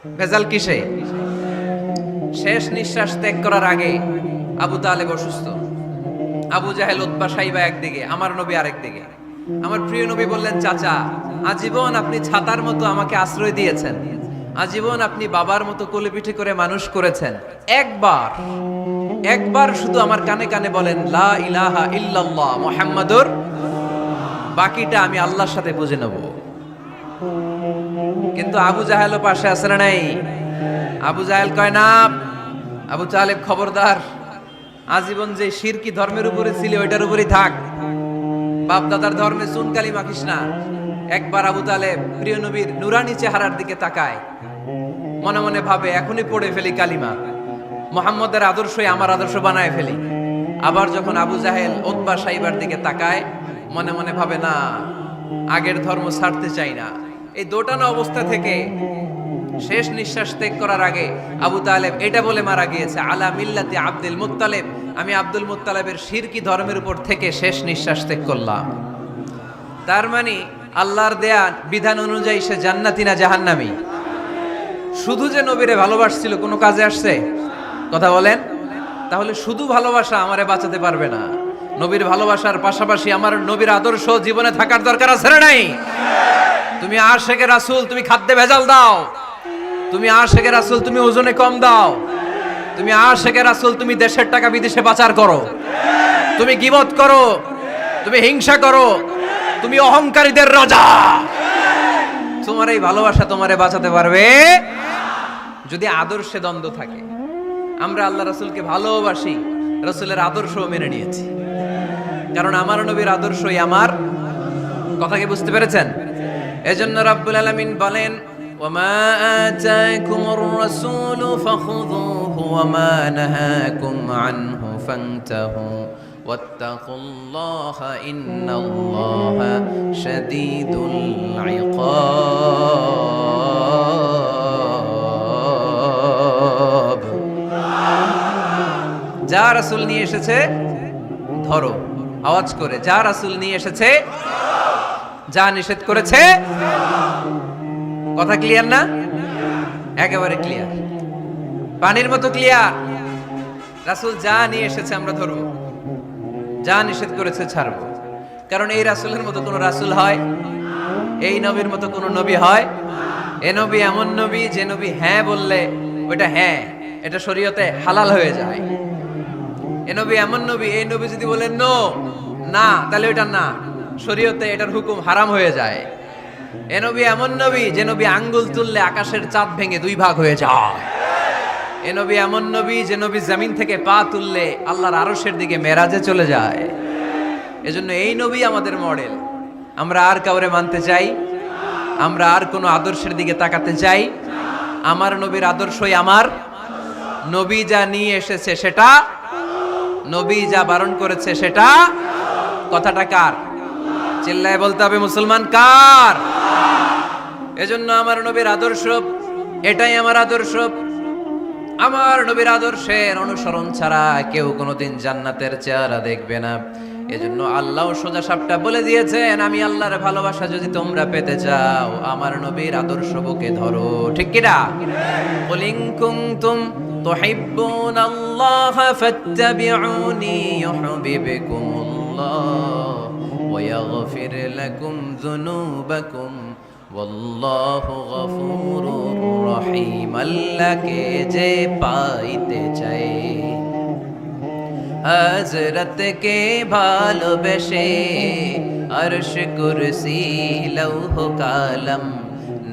ভেজাল কিসে? শেষ নিঃশ্বাস ত্যাগ করার আগে আবু তালেব অসুস্থ, আবু জাহেল উতবা সাইবা একদিকে, আমার নবী আরেকদিকে। আমার প্রিয় নবী বললেন, চাচা আজীবন আপনি ছাতার মতো আমাকে আশ্রয় দিয়েছেন, আজীবন আপনি বাবার মতো কোলে পিঠে করে মানুষ করেছেন, একবার একবার শুধু আমার কানে কানে বলেন লা ইলাহা ইল্লাল্লাহ মুহাম্মাদুর, বাকিটা আমি আল্লাহর সাথে বুঝে নেব। কিন্তু আবু জাহেলও পাশে আছে না নাই? আবু জাহেল কয় না, আবু তালেব খবরদার, আজীবন যে শিরকি ধর্মের উপরে ছিল ওইটার উপরেই থাক, বাপ দাদার ধর্মে চুন কালি মাখিস না। একবার আবু তালেব প্রিয় নবীর নুরানি চেহারার দিকে তাকায়, মনে মনে ভাবে এখনই পড়ে ফেলি কালিমা, মুহাম্মদের আদর্শই আমার আদর্শ বানায় ফেলি। আবার যখন আবু জাহেল উতবা সাইবার দিকে তাকায়, মনে মনে ভাবে না, আগের ধর্ম ছাড়তে চাই না। এই দোটানা অবস্থা থেকে শেষ নিঃশ্বাস ত্যাগ করার আগে আবু তালেব এটা বলে মারা গিয়েছে, আলা মিল্লাতি আব্দুল মুত্তালিব, আমি আব্দুল মুত্তালিবের শিরকি ধর্মের উপর থেকে শেষ নিঃশ্বাস ত্যাগ করলাম। তার মানে আল্লাহর দেয়া বিধান অনুযায়ী সে জান্নাতি না জাহান্নামী? শুধু যে নবীরে ভালোবাসছিল কোনো কাজে আসছে? কথা বলেন। তাহলে শুধু ভালোবাসা আমারে বাঁচাতে পারবে না, নবীর ভালোবাসার পাশাপাশি আমার নবীর আদর্শ জীবনে থাকার দরকার আছে না নাই? তুমি আশেকে রাসূল, তুমি খাদ্যে ভেজাল দাও, তুমি আশেকে রাসূল, তুমি ওজনে কম দাও, তুমি আশেকে রাসূল, তুমি দেশের টাকা বিদেশে পাচার করো, তুমি গীবত করো, তুমি হিংসা করো, তুমি অহংকারীদের রাজা, তোমার এই ভালোবাসা তোমারে বাঁচাতে পারবে যদি আদর্শে দ্বন্দ্ব থাকে। আমরা আল্লাহ রাসূলকে ভালোবাসি, রাসূলের আদর্শও মেনে নিয়েছি, কারণ আমার নবীর আদর্শই আমার। কথা কি বুঝতে পেরেছেন? এজন্য রাব্বুল আলামিন বলেন, ওয়ামা আতাকুমুর রাসূলু ফাখুযুহু ওয়ামা নাহাকুম আনহু ফান্তাহু ওয়াত্তাকুল্লাহা ইন্নাল্লাহা শাদীদুল ইকাব। যা রাসূল নিয়ে এসেছে ধরো, আওয়াজ করে, যা রাসূল নিয়ে এসেছে, যা নিষেধ করেছে। কথা ক্লিয়ার না? একেবারে ক্লিয়ার, পানির মতো ক্লিয়ার। রাসূল যা নিয়ে এসেছে আমরা ধরবো, যা নিষেধ করেছে ছাড়বো। কারণ এই রাসূলের মতো কোন রাসূল হয়? এই নবীর মতো কোন নবী হয়? এ নবী এমন নবী যে নবী হ্যাঁ বললে ওইটা হ্যাঁ, এটা শরীয়তে হালাল হয়ে যায়। এ নবী এমন নবী, এই নবী যদি বলেন নো, না, তাহলে ওইটা না, শরীয়তে এটার হুকুম হারাম হয়ে যায়। এ নবী এমন নবী যে নবী আঙ্গুল তুললে আকাশের চাঁদ ভেঙে দুই ভাগ হয়ে যায়। এ নবী এমন নবী যে নবী জমিন থেকে পা তুললে আল্লাহর আরশের দিকে মেরাজে চলে যায়। এজন্য এই নবী আমাদের মডেল। আমরা আর কাউরে মানতে চাই? আমরা আর কোনো আদর্শের দিকে তাকাতে চাই? আমার নবীর আদর্শই আমার। নবী যা নিয়ে এসেছে সেটা, নবী যা বারণ করেছে সেটা। কথাটা কার? চিল্লায় বলতে হবে মুসলমান, কার? এজন্য আমার নবীর আদর্শ এটাই আমার আদর্শ। আমার নবীর আদর্শের অনুসরণ ছাড়া কেউ কোনোদিন জান্নাতের চেহারা দেখবে না। এজন্য আল্লাহ সোজা সাপটা বলে দিয়েছেন, আমি আল্লাহর ভালোবাসা যদি তোমরা পেতে চাও আমার নবীর আদর্শ বুকে ধরো। ঠিক কিনা? কুল ইন কুনতুম তুহিব্বুনাল্লাহা ফাত্তাবিউনি ইউহিব্বুকুমুল্লাহ ওয়া ইয়াগফির লাকুম যুনুবাকুম ওয়াল্লাহু গফুরুর রহিম। আল্লাহকে যে পাইতে চায়, হযরতকে ভালোবেসে আরশ কুরসি লৌহ কালাম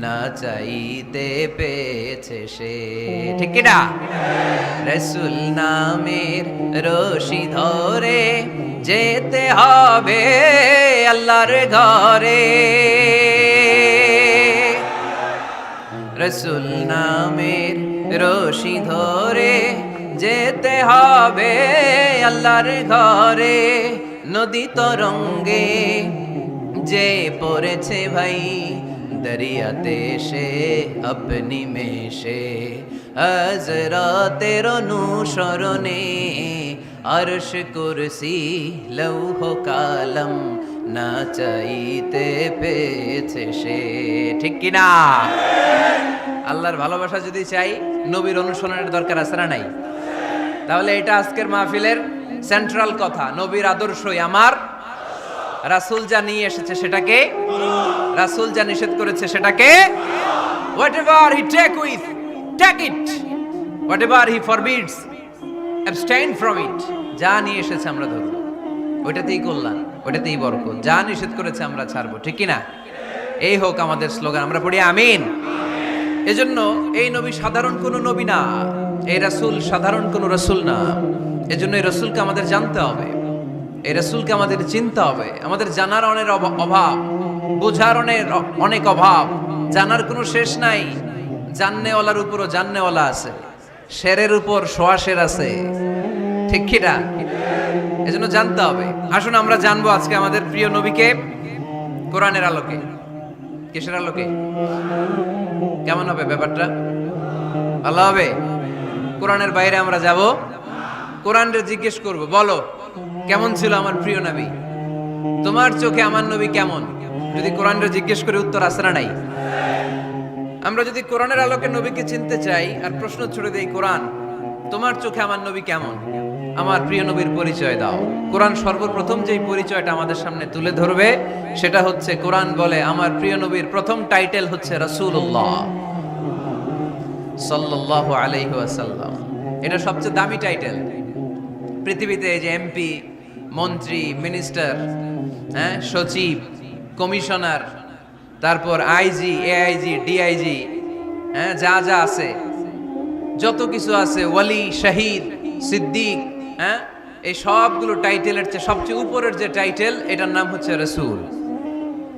না চাইতে পেয়েছে সে। ঠিক কি না? রাসূল নামের রশি ধরে যেতে হবে আল্লাহর ঘরে। রাসূল নামের রশি ধরে যেতে হবে আল্লাহর ঘরে। নদী তরঙ্গে যে পড়েছে ভাই দরিয়াতে সে আপনি মেশে, হযরতের অনুসরণে আরশ কুরসি লৌহ কালাম না চাইতে পেয়েছে সে। ঠিক কিনা? আল্লাহর ভালোবাসা যদি চাই নবীর অনুসরণের দরকার আছে না নাই? তাহলে এটা আজকের মাহফিলের সেন্ট্রাল কথা, নবীর আদর্শই আমার, রাসূল যা নিয়ে এসেছে সেটাকে, রাসূল যা নিষেধ করেছে সেটাকে, whatever he take it, whatever he forbids, abstain from it. যা নিয়ে এসেছে আমরা ধরবো, ওইটাতেই কল্যাণ, ওইটাতেই বরকত। যা নিষেধ করেছে আমরা ছাড়বো, ঠিক কি না? এই হোক আমাদের স্লোগান, আমরা পড়ি আমিন। এজন্য এই নবী সাধারণ কোনো নবী না, এই রাসূল সাধারণ কোনো রাসূল না। এজন্য এই রাসূলকে আমাদের জানতে হবে, এই রাসূলকে আমাদের চিনতে হবে। আমাদের জানার অনেক অভাব, বোঝার অনেক অভাব, জানার কোনো শেষ নাই। জাননেওয়ালার উপরও জাননেওয়ালা আছে, শেরের উপর সোয়া শের আছে, ঠিক কি না? এজন্য জানতে হবে। আসুন আমরা জানবো আজকে আমাদের প্রিয় নবীকে কোরআনের আলোকে। কিসের আলোকে? কেমন হবে ব্যাপারটা? ভালো হবে? কোরআনের বাইরে আমরা যাব, কোরআনরে জিজ্ঞেস করব, বলো কেমন ছিল আমার প্রিয় নবী, তোমার চোখে আমার নবী কেমন? যদি কোরআনরে জিজ্ঞেস করে উত্তর আসে না নাই? আমরা যদি কোরআনের আলোকে নবীকে চিনতে চাই আর প্রশ্ন ছুড়ে দেই, কোরআন তোমার চোখে আমার নবী কেমন, আমার প্রিয় নবীর পরিচয় দাও। কোরআন সর্বপ্রথম যেই পরিচয়টা আমাদের সামনে তুলে ধরবে সেটা হচ্ছে, কোরআন বলে আমার প্রিয় নবীর প্রথম টাইটেল হচ্ছে রাসূলুল্লাহ সাল্লাল্লাহু আলাইহি ওয়াসাল্লাম। এটা সবচেয়ে দামি টাইটেল পৃথিবীতে। এই যে এমপি, মন্ত্রী, মিনিস্টার, সচিব, কমিশনার, তারপর আইজি, এআইজি, ডিআইজি, যা যা আছে, যত কিছু আছে, ওয়ালি, শহীদ, সিদ্দিক, এই সবগুলো টাইটেলের চেয়ে সবচেয়ে উপরের যে টাইটেল, এটার নাম হচ্ছে রাসূল।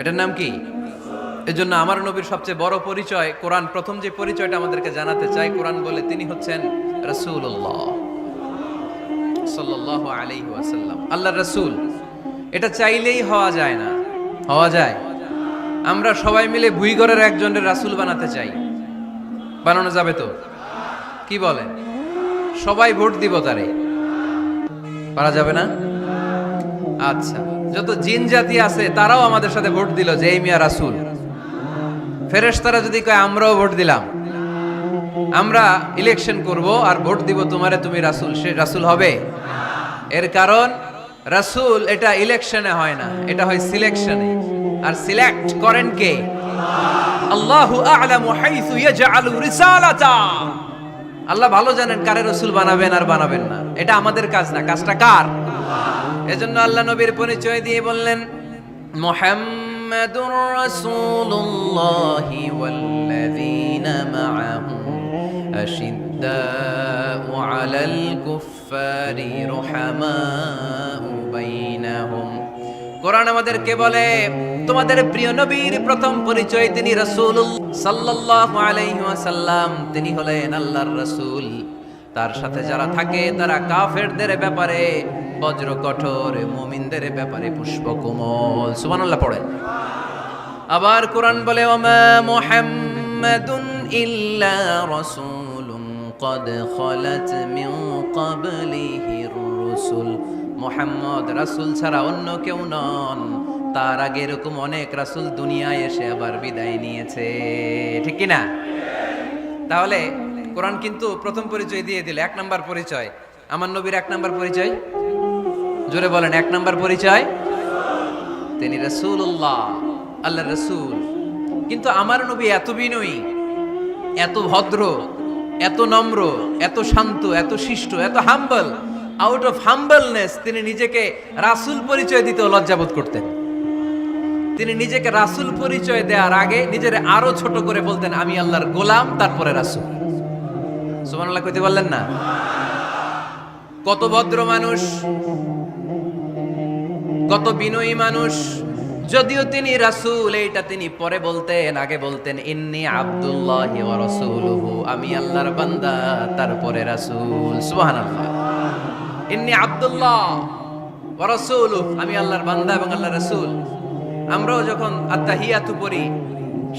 এটার নাম কি? এজন্য আমার নবীর সবচেয়ে বড় পরিচয়, কোরআন প্রথম যে পরিচয়টা আমাদেরকে জানাতে চাই, কোরআন বলে তিনি হচ্ছেন রাসূলুল্লাহ সাল্লাল্লাহু আলাইহি ওয়াসাল্লাম, আল্লাহর রাসূল। এটা চাইলেই হওয়া যায় না, হওয়া যায়? আমরা সবাই মিলে ভুইগড়ের একজনের রাসূল বানাতে চাই, বানানো যাবে তো? কি বলেন? সবাই ভোট দিব তারে, পারা যাবে না? আচ্ছা, যত জিন জাতি আছে তারাও আমাদের সাথে ভোট দিল যে এই মিয়া রাসূল। ফেরেশতারা যদি কয় আমরাও ভোট দিলাম, আমরা ইলেকশন করব আর ভোট দিব তোমারে, তুমি রাসূল, সে রাসূল হবে? এর কারণ রাসূল এটা ইলেকশনে হয় না, এটা হয় সিলেকশনে। আর সিলেক্ট করেন কে? আল্লাহু আ'লামু হাইসু ইয়াজআলু রিসালাতা। আল্লাহ ভালো জানেন কারে রাসূল বানাবেন আর বানাবেন না। এটা আমাদের কাজ না, কাজটা কার? এজন্য আল্লাহ নবীর পরিচয় দিয়ে বললেন, মুহাম্মাদুর রাসূলুল্লাহি ওয়াল্লাযীনা মা'আহু আশিদ্দাউ আলাল কুফফারি রুহামাউ বাইনাহুম। কোরআন আমাদেরকে বলে তোমাদের প্রিয় নবীর প্রথম পরিচয় তিনি রাসূলুল্লাহ সাল্লাল্লাহু আলাইহি ওয়াসাল্লাম, তিনি হলেন আল্লাহর রাসূল। তার সাথে যারা থাকে তারা কাফেরদের ব্যাপারে বজ্র কঠোর, মুমিনদের ব্যাপারে পুষ্পকোমল। সুবহানাল্লাহ পড়েন। আবার কোরআন বলে, ওমা মুহাম্মাদুন ইল্লা রাসূলুন ক্বাদ খালাত মিন ক্বাবলিহির রাসূল। মুহাম্মদ রাসূল ছাড়া অন্য কেউ নন, তার আগে এরকম অনেক রাসূল দুনিয়ায় এসে আবার বিদায় নিয়েছে, ঠিক কি না? তাহলে কোরআন কিন্তু প্রথম পরিচয় দিয়ে দিল, এক নাম্বার পরিচয় আমার নবীর। এক নাম্বার পরিচয়, জোরে বলেন, এক নাম্বার পরিচয় তিনি রাসূলুল্লাহ, আল্লাহর রাসূল। কিন্তু আমার নবী এত বিনয়ী, এত ভদ্র, এত নম্র, এত শান্ত, এত শিষ্ট, এত হাম্বল। আউট অফ হাম্বলনেস তিনি নিজেকে রাসূল পরিচয় দিতে লজ্জাবোধ করতেন। তিনি নিজেকে রাসূল পরিচয় দেওয়ার আগে নিজের আরো ছোট করে বলতেন, আমি আল্লাহর গোলাম, তারপরে রাসূল। সুবহানাল্লাহ কইতে বললেন না? কত ভদ্র মানুষ, কত বিনয়ী মানুষ। যদিও তিনি রাসূল, এইটা তিনি পরে বলতেন, আগে বলতেন ইন্নী আব্দুল্লাহি ওয়া রাসূলুহু, আমি আল্লাহর বান্দা, তারপরে রাসূল। সুবহানাল্লাহ। ইন্নী আব্দুল্লাহ ওয়া রাসূলুহু, আমি আল্লাহর বান্দা এবং আল্লাহর রাসূল। আমরাও যখন আত্তাহিয়াতু পড়ি,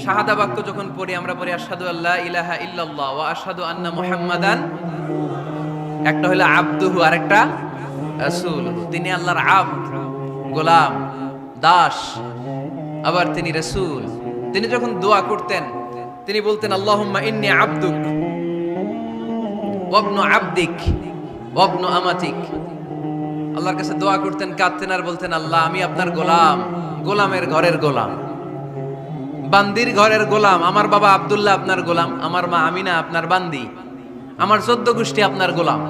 শাহাদা বাক্য যখন পড়ি, আমরা পড়ি আশহাদু আল্লা ইলাহা ইল্লাল্লাহ ওয়া আশহাদু আন্না মুহাম্মাদান। একটা হলো আব্দুহু আর একটা রাসূলুহু। তিনি আল্লাহর আব্দ, গোলাম, দাস, আবার তিনি রাসূল। তিনি যখন দোয়া করতেন তিনি বলতেন আল্লাহুম্মা ইন্নী আবদুক ওয়া ইবনু আবদিক ওয়া ইবনু আমাতিক। আল্লাহর কাছে দোয়া করতেন, কাঁদতেন আর বলতেন, আল্লাহ আমি আপনার গোলাম, গোলামের ঘরের গোলাম, বান্দির ঘরের গোলাম। আমার বাবা আব্দুল্লাহ আপনার গোলাম, আমার মা আমিনা আপনার বান্দি, আমার 14 গোষ্ঠী আপনার গোলাম।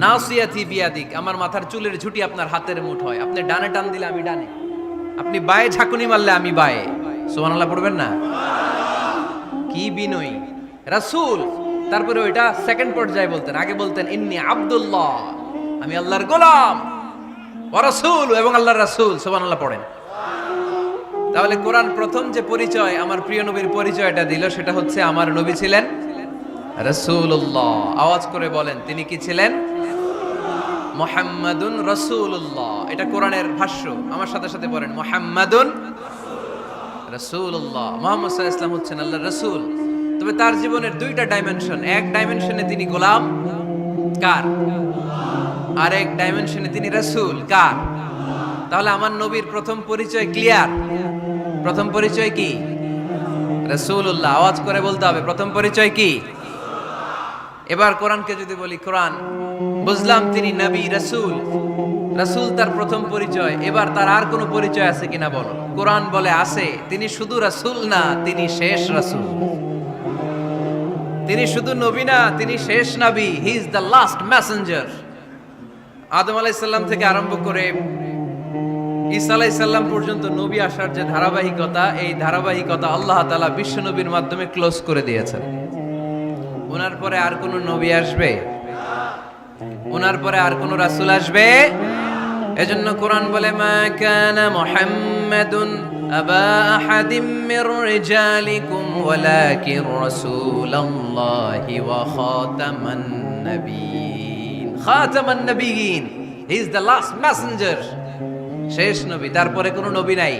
নাসিয়াতি বিয়াদিক, আমার মাথার চুলের ঝুঁটি আপনার হাতের মুঠোয়, আপনি ডানে টান দিলে আমি ডানে, আপনি বায়ে ঝাঁকুনি মারলে আমি বায়ে। সুবহানাল্লাহ পড়বেন না? কি বিনয়ী রাসূল। তারপরে ওইটা সেকেন্ড পর্যায়ে বলতেন, আগে বলতেন ইন্নী আব্দুল্লাহ, আমি আল্লাহর গোলাম, ওয়া রাসূল, এবং আল্লাহর রাসূল। সুবহানাল্লাহ পড়েন। তাহলে কোরআন প্রথম যে পরিচয় আমার প্রিয় নবীর পরিচয়টা দিল, সেটা হচ্ছে আমার নবী ছিলেন রাসূলুল্লাহ। আওয়াজ করে বলেন, তিনি কি ছিলেন? মুহাম্মাদুন রাসূলুল্লাহ। এটা কোরআনের ভাষ্য, আমার সাথে সাথে পড়েন, মুহাম্মাদুন রাসূলুল্লাহ। মুহাম্মদ সাল্লাল্লাহু আলাইহি ওয়াসাল্লাম হচ্ছেন আল্লাহর রাসূল। তবে তার জীবনের দুইটা ডাইমেনশন, এক ডাইমেনশনে তিনি গোলাম, কার? আর এক ডাইমেনশনে তিনি রাসূল, কার? তাহলে আমার নবীর প্রথম পরিচয় ক্লিয়ার। প্রথম পরিচয় কি? রাসূলুল্লাহ। আওয়াজ করে বলতে হবে, প্রথম পরিচয় কি? এবার কোরআনকে যদি বলি, কোরআন বুঝলাম তিনি নবী রাসূল, রাসূল তার প্রথম পরিচয়। এবার তার আর কোনো পরিচয় আছে কিনা বলো? কোরআন বলে আছে। তিনি শুধু রাসূল না, তিনি শেষ রাসূল। তিনি শুধু নবী না, তিনি শেষ নবী। He is the last messenger. Adam আলাইহিস সালাম থেকে আরম্ভ করে ঈসা আলাইহিস সালাম পর্যন্ত নবী আসার যে ধারাবাহিকতা, এই ধারাবাহিকতা আল্লাহ তাআলা বিশ্ব নবীর মাধ্যমে ক্লোজ করে দিয়েছেন। ওনার পরে আর কোন নবী আসবে? ওনার পরে আর কোন রাসূল আসবে? এজন্য কোরআন বলে, মা কানা মুহাম্মাদুন আবা আহাদিম মির রিজালিকুম ওয়ালাকিন রাসূলুল্লাহি ওয়া খাতামান নাবিয়্যিন। খাতামান নাবিয়্যিন, he is the last messenger, শেষ নবী। তারপরে কোনো নবী নাই,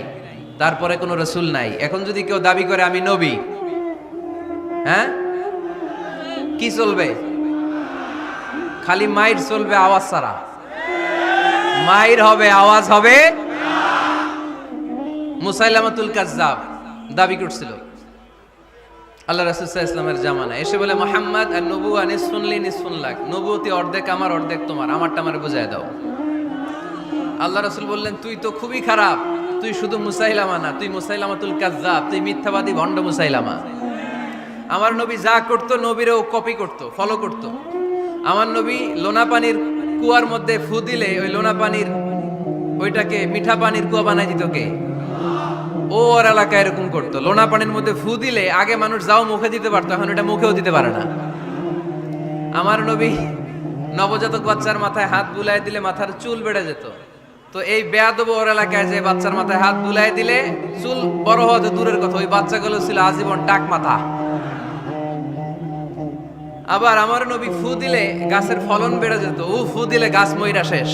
তারপরে কোনো রাসূল নাই। এখন যদি কেউ দাবি করে আমি নবী, হ্যাঁ, কি চলবে? খালি মাইর চলবে, আওয়াজ ছাড়া। মাইর হবে, আওয়াজ হবে। মুসাইলামাতুল কাজ্জাব দাবি করছিল আল্লাহ রাসূল সাল্লাল্লাহু আলাইহি ওয়াসাল্লামের জামানায়, এসে বলে, মুহাম্মদ আর নবুয়া নিসফুন লি নিসফুন লাক, নবুয়তি অর্ধেক আমার, অর্ধেক তোমার, আমারটা আমারে বুঝায় দাও। আল্লাহ রাসূল বললেন, তুই তো খুবই খারাপ, তুই শুধু মুসাইলামা না, তুই মুসাইলামাতুল কাজ্জাব, তুই মিথ্যাবাদী ভণ্ড মুসাইলামা। আমার নবী যা করতো নবীরও কপি করতো, ফলো করতো। আমার নবী লোনা পানির কুয়ার মধ্যে ফু দিলে ওই লোনা পানির ওইটাকে মিঠা পানির কুয়া বানাই দিত কে? ও ওর এলাকায় এরকম করতো। লোনা পানির মধ্যে ফু দিলে আগে মানুষ যাও মুখে দিতে পারতো, এখন এটা মুখেও দিতে পারে না। আমার নবী নবজাতক বাচ্চার মাথায় হাত বুলাই দিলে মাথার চুল বেড়ে যেত। তো এই বেয়াদব ওর এলাকায় যে বাচ্চার মাথায় হাত বুলাই দিলে চুল বড় হওয়া তো দূরের কথা, ওই বাচ্চাগুলো ছিল আজীবন টাক মাথা। আবার আমার নবী ফু দিলে গাছের ফলন বেড়ে যেত, ও ফু দিলে গাছ মইরা শেষ।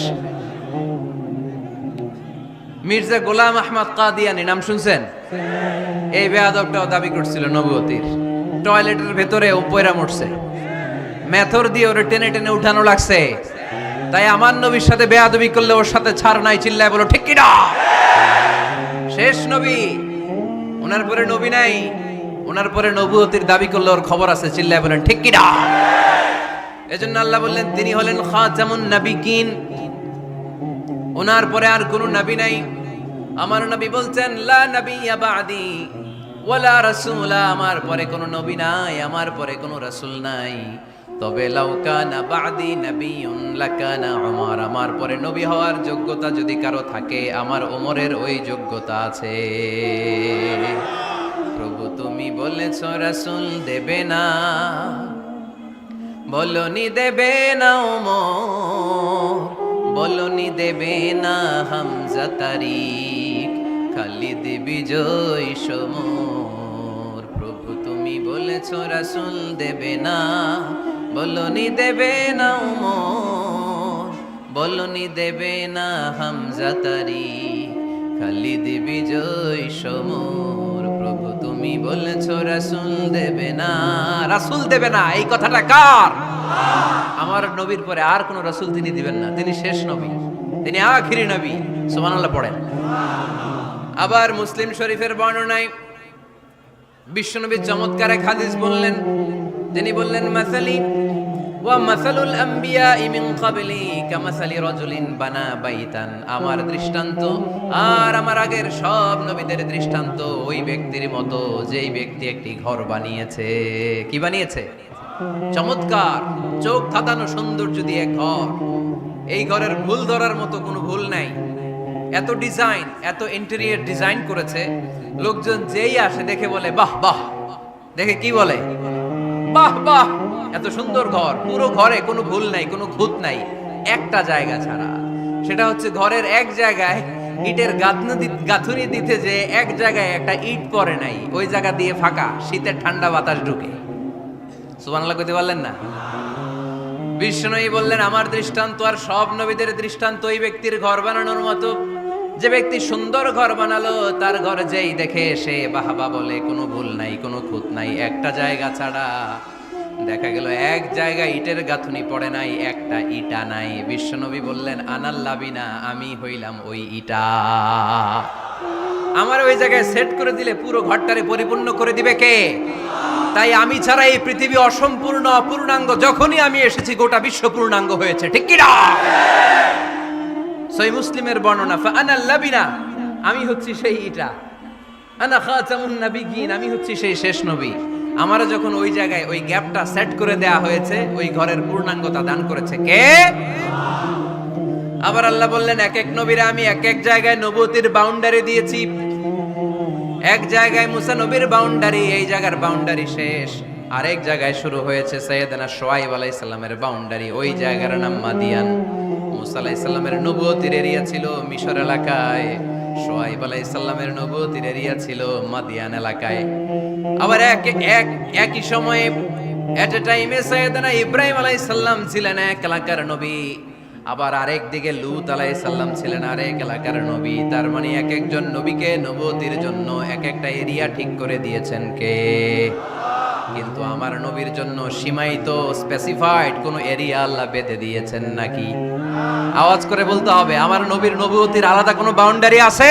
মির্জা গোলাম আহমদ কাদিয়ানি নাম শুনছেন? এই বেয়াদবটাও দাবি করছিল নবুয়তির। টয়লেটের ভেতরে ও পয়রা মরছে, মেথর দিয়ে ওরে টেনে টেনে উঠানো লাগছে। তাই আমার নবীর সাথে বেয়াদবি করলে ওর সাথে ছাড় নাই। চিল্লায় বলো ঠিক কি না? শেষ নবী, ওনার পরে নবী নাই। ওনার পরে নবুয়তির দাবি করলে ওর খবর আছে। চিল্লায় বলেন ঠিক কি না? এজন্য আল্লাহ বললেন তিনি হলেন খাতামুন নাবিয়্যিন, ওনার পরে আর কোনো নবী নাই। আমার নবী বলছেন লা নাবিয়্যা বা'দি ওয়ালা রাসূলা, আমার পরে কোনো নবী নাই, আমার পরে কোনো রাসূল নাই। তবে লাউ কানা বা'দি নাবিয়্যুন লাকানা উমর, আমার পরে নবী হওয়ার যোগ্যতা যদি কারো থাকে, আমার ওমরের ওই যোগ্যতা আছে। প্রভু তুমি বলেছ রাসূল দেবে না, বলনি দেবে না ওমর, বলনি দেবে না হামজা তারিক, খালিদ বিজয় সমর। প্রভু তুমি বলেছ রাসূল দেবে না, বলনি দেবে না ওমর, বলনি দেবে না হামজা তারিক, খালিদ বিজয় সমর। প্রভু তুমি বলেছ রাসূল দেবে না। রাসূল দেবে না, এই কথাটা কার? আমার নবীর পরে আর কোন রাসূল তিনি দিবেন না। তিনি শেষ নবী, তিনি আখিরি নবী। সুবহানাল্লাহ পড়েন। আবার মুসলিম শরীফের বর্ণনায় বিশ্বনবী চমৎকার এক হাদিস বললেন, তিনি বললেন মাসালি ওয়া মাসালুল আম্বিয়া মিন ক্বাবলি কামাসালি রাজুলিন বানা বাইতান। আমার দৃষ্টান্ত আর আমার আগের সব নবীদের দৃষ্টান্ত ওই ব্যক্তির মতো যেই ব্যক্তি একটি ঘর বানিয়েছে। কি বানিয়েছে? চমৎকার চোখ ধাঁধানো সৌন্দর্য দিয়ে ঘর। এই ঘরের ভুল ধরার মতো কোনো ভুল নাই। এত ডিজাইন, এত ইন্টেরিয়র ডিজাইন করেছে, লোকজন যেই আসে দেখে বলে বাহ বাহ। দেখে কি বলে? বাহ বাহ, এত সুন্দর ঘর। পুরো ঘরে কোনো ভুল নাই, কোনো খুঁত নাই, একটা জায়গা ছাড়া। সেটা হচ্ছে ঘরের এক জায়গায় ইটের গাঁথুনি দিতে যে এক জায়গায় একটা ইট পড়ে নাই, ওই জায়গা দিয়ে ফাঁকা, শীতের ঠান্ডা বাতাস ঢুকে। সুবহানাল্লাহ কইতে পারলেন না? বিষ্ণুই বললেন আমার দৃষ্টান্ত আর সব নবীদের দৃষ্টান্ত ওই ব্যক্তির ঘর বানানোর মতো, যে ব্যক্তি সুন্দর ঘর বানালো তার ঘর যেই দেখে সে বাহবা বলে, কোনো ভুল নাই, কোনো খুঁত নাই, একটা জায়গা ছাড়া। দেখা গেল এক জায়গায় ইটের গাঁথুনি পড়ে নাই, একটা ইটা নাই। বিশ্বনবী বললেন আনাল লাবিনা, আমি হইলাম ওই ইটা। আমার ওই জায়গায় সেট করে দিলে পুরো ঘরটারে পরিপূর্ণ করে দিবে কে? তাই আমি ছাড়া এই পৃথিবী অসম্পূর্ণ, অপূর্ণাঙ্গ। যখনই আমি এসেছি গোটা বিশ্ব পূর্ণাঙ্গ হয়েছে, ঠিক কি না? সহিহ মুসলিমের বর্ণনা, ফাআনাল লাবিনা, আমি হচ্ছি সেই ইটা। আনা খাতামুন নাবিয়্যিন, আমি হচ্ছি সেই শেষ নবী। আমারে যখন ওই জায়গায় ওই গ্যাপটা সেট করে দেয়া হয়েছে, ওই ঘরের পূর্ণাঙ্গতা দান করেছে কে? আবার আল্লাহ বললেন এক এক নবীরে আমি এক এক জায়গায় নবুয়তির বাউন্ডারি দিয়েছি। এক জায়গায় মুসা নবীর বাউন্ডারি, এই জায়গার বাউন্ডারি শেষ। আরেক জায়গায় শুরু হয়েছে সাইয়েদনা শুআয়ব আলাইহিস সালামের বাউন্ডারি, ওই জায়গার নাম মাদিয়ান। মুসা আলাইহিস সালামের নবুয়তির এরিয়া ছিল মিশর এলাকায়, শুআয়ব আলাইহিস সালামের নবুয়তির এরিয়া ছিল মাদিয়ান এলাকায়। আবার একই সময়ে এট এ টাইমে সাইয়েদনা ইব্রাহিম আলাইহিস সালাম ছিলেন এক এলাকার নবী, আবার আরেক দিকে লূত আলাইহিস সালাম ছিলেন আরেক এলাকার নবী। তার মানে এক একজন নবীকে নবুয়তির জন্য এক একটা এরিয়া ঠিক করে দিয়েছেন কে? কিন্তু আমার নবীর জন্য সীমায়িত, স্পেসিফাইড কোন এরিয়া আল্লাহ বেঁধে দিয়েছেন নাকি? আওয়াজ করে বলতে হবে, আমার নবীর নবুয়তির আলাদা কোনো বাউন্ডারি আছে?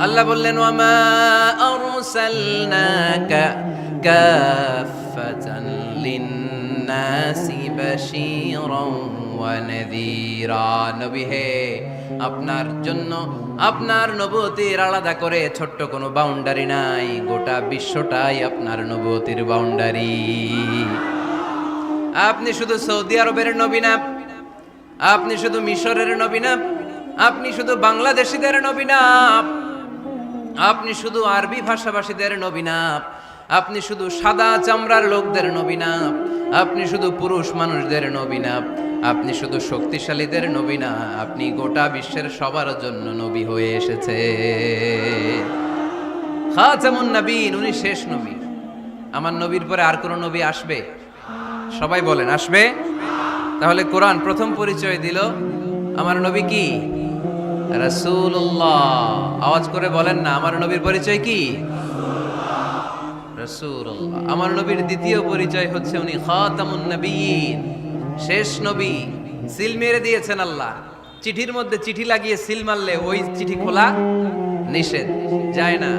আল্লাহ বললেন ওয়ামা আরসালনাকা কাফাতান লিন্নাসি বাশীরান ওয়া নাযীরা। নবী হে, আপনার জন্য আপনার নবুয়তির আলাদা করে ছোট্ট কোনো বাউন্ডারি নাই, গোটা বিশ্বটাই আপনার নবুয়তির বাউন্ডারি। আপনি শুধু সৌদি আরবের নবী না, আপনি শুধু মিশরের নবী না, আপনি শুধু বাংলাদেশিদের নবী না, আপনি শুধু আরবি ভাষাভাষীদের নবী না, আপনি শুধু সাদা চামড়ার লোকদের নবী না, আপনি শুধু পুরুষ মানুষদের নবী না, আপনি শুধু শক্তিশালীদের নবী না, আপনি গোটা বিশ্বের সবার জন্য নবী হয়ে এসেছে। খাতামুন নবীন, উনি শেষ নবী। আমার নবীর পরে আর কোন নবী আসবে? সবাই বলেন আসবে। তাহলে কোরআন প্রথম পরিচয় দিল আমার নবী কি? রাসূলুল্লাহ। আওয়াজ করে বলেন না, আমার নবীর পরিচয় কি? রাসূলুল্লাহ। আমার নবীর দ্বিতীয় পরিচয় হচ্ছে উনি খাতামুন নবীন, শেষ নবী। সিল মেরে দিয়েছেন আল্লাহ। চিঠির মধ্যে চিঠি লাগিয়ে সিল মারলে ওই চিঠি খোলা নিষেধ, যায় না।